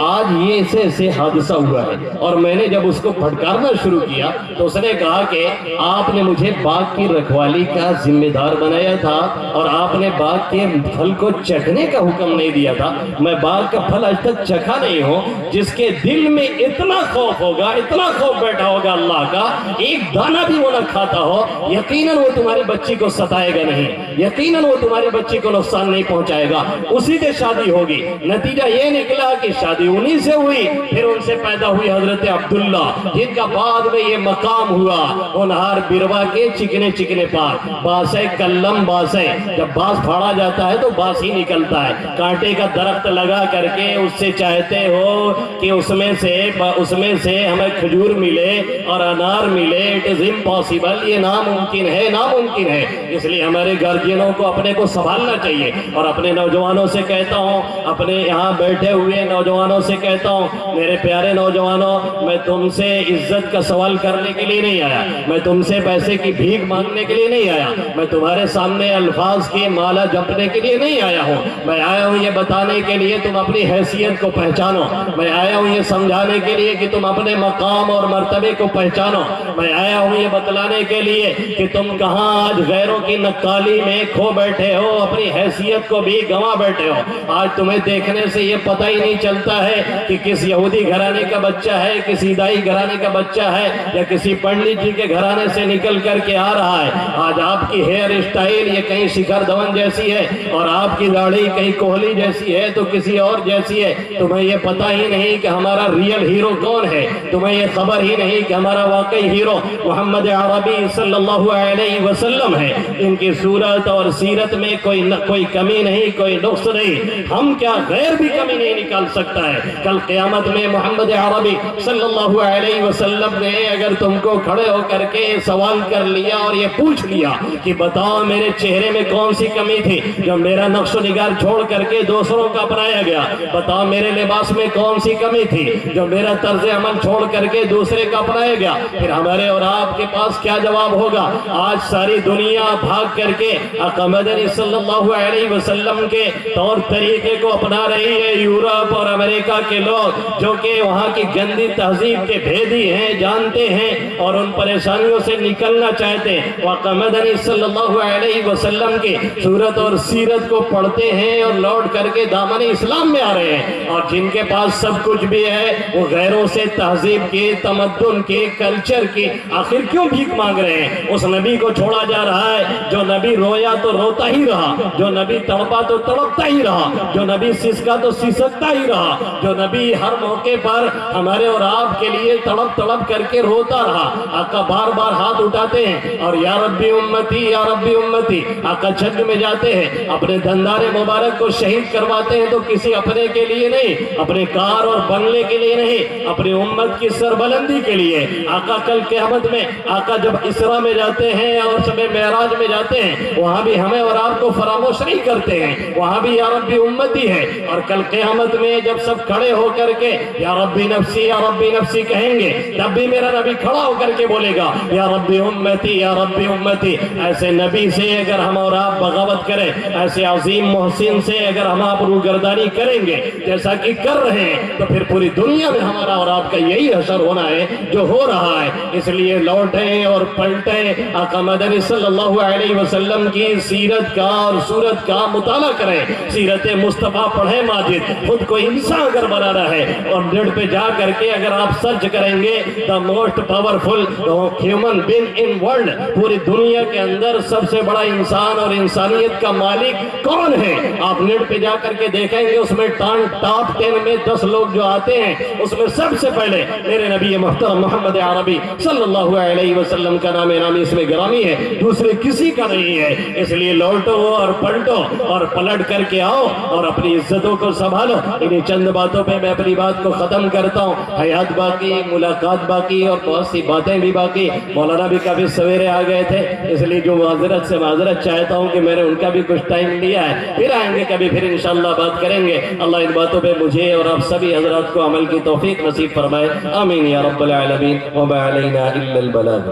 آج یہ ایسے حادثہ ہوا ہے، اور میں نے جب اس کو پھٹکارنا شروع کیا تو اس نے کہا کہ آپ نے مجھے باغ کی رکھوالی کا ذمہ دار بنایا تھا اور آپ نے باغ کے پھل کو چکھنے کا حکم نہیں دیا تھا۔ میں باغ کا پھل آج تک چکھا نہیں ہوں۔ جس کے دل میں اتنا خوف ہوگا، اتنا خوف بیٹھا ہوگا اللہ کا، ایک دانہ بھی وہ نہ کھاتا ہو، یقیناً وہ تمہاری بچی کو ستائے گا نہیں، یقیناً وہ تمہاری بچی کو نقصان نہیں پہنچائے گا، اسی سے شادی ہوگی۔ نتیجہ یہ نکلا کہ شادی انہی سے ہوئی، پھر ان سے پیدا ہوئی حضرت عبداللہ، جن کا بعد میں یہ مقام ہوا انہار بروا کے چکنے چکنے پار۔ باسے کلم باسے، جب باس پھاڑا جاتا ہے تو باس ہی نکلتا ہے۔ کانٹے کا درخت لگا کر کے اس سے چاہتے ہو کہ اس میں سے ہمیں کھجور ملے اور انار ملے، اٹ از امپاسبل، یہ ناممکن ہے، ناممکن ہے۔ اس لیے ہمارے گارجینوں کو اپنے کو سنبھالنا چاہیے، اور اپنے نوجوانوں سے کہتا ہوں، اپنے یہاں بیٹھے ہوئے نوجوانوں سے کہتا ہوں، میرے پیارے نوجوانوں، میں تم سے عزت کا سوال کرنے کے لیے نہیں آیا، میں تم سے پیسے کی بھیک مانگنے کے لیے نہیں آیا، میں تمہارے سامنے الفاظ کی مالا جپنے کے لیے نہیں آیا ہوں۔ میں آیا ہوں یہ بتانے کے لیے تم اپنی حیثیت کو پہچانو، میں آیا ہوں یہ سمجھانے کے لیے کہ تم اپنے مقام اور مرتبے کو پہچانو، میں آیا ہوں یہ بتلانے کے لیے کہ تم کہاں آج غیروں کی نقالی میں کھو بیٹھے ہو، اپنی حیثیت کو بھی گنوا بیٹھے ہو۔ آج تمہیں دیکھنے سے یہ پتہ ہی نہیں چلتا ہے کہ کس یہودی گھرانے کا بچہ ہے، کس عیسائی گھرانے کا بچہ ہے، یا کسی پنڈت جی کے گھرانے سے نکل کر کے آ رہا ہے۔ آج آپ کی ہیئر اسٹائل یہ کہیں شکھر دھون جیسی ہے، اور آپ کی داڑھی کہیں کوہلی جیسی ہے تو کسی اور جیسی ہے۔ تمہیں یہ پتہ ہی نہیں کہ ہمارا ریئل ہیرو کون ہے، تمہیں یہ خبر ہی نہیں کہ ہمارا واقعی ہیرو محمد عربی صلی اللہ علیہ وسلم ہے۔ ان کی صورت اور سیرت میں کوئی کمی نہیں، کوئی نقص نہیں، ہم کیا غیر بھی کمی نہیں نکال سکتا ہے۔ کل قیامت میں محمد عربی صلی اللہ علیہ وسلم نے اگر تم کو کھڑے ہو کر کے سوال کر لیا اور یہ پوچھ لیا کہ بتاؤ میرے چہرے میں کون سی کمی تھی جو میرا نقش و نگار چھوڑ کر کے دوسروں کا اپنایا گیا، بتاؤ میرے لباس میں کون سی کمی تھی جو میرا طرز عمل چھوڑ کر کے دوسرے کا اپنایا گیا، پھر ہمارے اور آپ کے پاس کیا جواب ہوگا؟ آج ساری دنیا بھاگ کر کے آقا مدنی صلی اللہ علیہ وسلم کے طور طریقے کو اپنا رہی ہے۔ یورپ اور امریکہ کے لوگ جو کہ وہاں کی گندی تہذیب کے بھیدی ہیں، جانتے ہیں اور ان پریشانیوں سے نکلنا چاہتے ہیں، آقا مدنی صلی اللہ علیہ وسلم کی صورت اور سیرت کو پڑھتے ہیں اور لوٹ کر کے دامن اسلام میں آ رہے ہیں۔ اور جن کے پاس سب کچھ بھی ہے وہ غیروں سے تہذیب کی، تمدن کی، کلچر کی آخر کیوں بھیک مانگ رہے ہیں؟ اس نبی کو چھوڑا جا رہا ہے جو نبی رویا تو روتا ہی رہا، جو نبی تڑپا تو تڑپتا ہی رہا، جو نبی سسکا تو سسکتا ہی رہا، جو نبی ہر موقع پر ہمارے اور آپ کے لیے تڑپ تڑپ کر کے روتا رہا۔ آقا بار بار ہاتھ اٹھاتے ہیں اور یا ربی امتی یا ربی امتی، آقا جنگ میں جاتے ہیں، اپنے دندار مبارک کو شہید کرواتے ہیں تو کسی اپنے کے لیے نہیں، اپنے کار اور بنگلے کے لیے نہیں، اپنی امت کی سربلندی کے لیے۔ آقا کل قیامت میں آقا جب اسرا میں جاتے ہیں اور شب معراج میں جاتے ہیں، وہاں بھی ہمیں اور آپ کو فراموش نہیں کرتے ہیں، وہاں بھی یا ربی امتی ہے۔ اور کل قیامت میں جب سب کھڑے ہو کر کے یا ربی نفسی کہیں گے، تب بھی میرا نبی کھڑا ہو کر کے بولے گا یا ربی امتی یا ربی امتی۔ ایسے نبی سے اگر ہم اور آپ بغاوت کریں، ایسے عظیم محسن سے اگر ہم آپ روگردانی کریں گے جیسا کہ کر رہے ہیں، تو پھر پوری دنیا میں ہمارا اور آپ کا یہی حشر ہونا ہے جو ہو رہا ہے۔ اس لیے لوٹیں اور پلٹیں، آقا مدنی صلی اللہ علیہ وسلم کی سیرت کا اور صورت کا مطالعہ کریں، سیرت مصطفیٰ پڑھیں ماجد۔ خود کو انسان اگر بنانا ہے اور نیٹ پہ جا کر کے اگر آپ سرچ کریں گے the most powerful human being in world، پوری دنیا کے اندر سب سے بڑا انسان اور انسانیت کا مالک کون ہے، آپ نیٹ پہ جا کر کے دیکھیں گے، اس میں ٹاپ 10 میں 10 لوگ جو آتے ہیں اس میں سب سے پہلے میرے نبی محترم محمد عربی صلی اللہ علیہ وسلم کا نام نامی اس میں گرامی ہے، دوسرے کسی کا نہیں ہے۔ اس لیے لوٹو اور پلٹو اور پلٹ کر کے آؤ اور اپنی عزتوں کو سنبھالو۔ انہیں چند باتوں پہ میں اپنی بات کو ختم کرتا ہوں، حیات باقی، ملاقات باقی اور بہت سی باتیں بھی باقی۔ مولانا بھی کافی سویرے آ گئے تھے، اس لیے جو معذرت سے معذرت چاہتا ہوں کہ میں نے ان کا بھی کچھ ٹائم لیا ہے، پھر آئیں گے کبھی، پھر انشاءاللہ بات کریں گے۔ اللہ ان باتوں پہ مجھے اور آپ سبھی حضرات کو عمل کی توفیق نصیب فرمائے، آمین یا رب العالمین، وما علینا الا البلاغ۔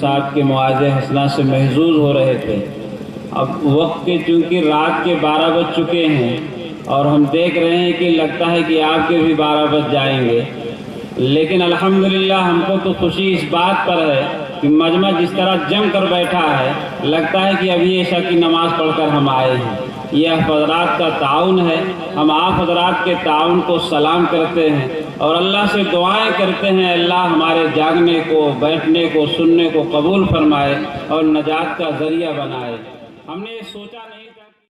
صاحب کے مواعظ حسنہ سے محظوظ ہو رہے تھے. اب وقت کے چونکہ رات کے 12 بج چکے ہیں اور ہم دیکھ رہے ہیں کہ لگتا ہے کہ آپ کے بھی 12 بج جائیں گے، لیکن الحمدللہ ہم کو تو خوشی اس بات پر ہے کہ مجمع جس طرح جم کر بیٹھا ہے لگتا ہے کہ ابھی عشاء کی نماز پڑھ کر ہم آئے ہیں. یہ حضرات کا تعاون ہے. ہم آپ حضرات کے تعاون کو سلام کرتے ہیں اور اللہ سے دعائیں کرتے ہیں اللہ ہمارے جاگنے کو، بیٹھنے کو، سننے کو قبول فرمائے اور نجات کا ذریعہ بنائے. ہم نے یہ سوچا نہیں تھا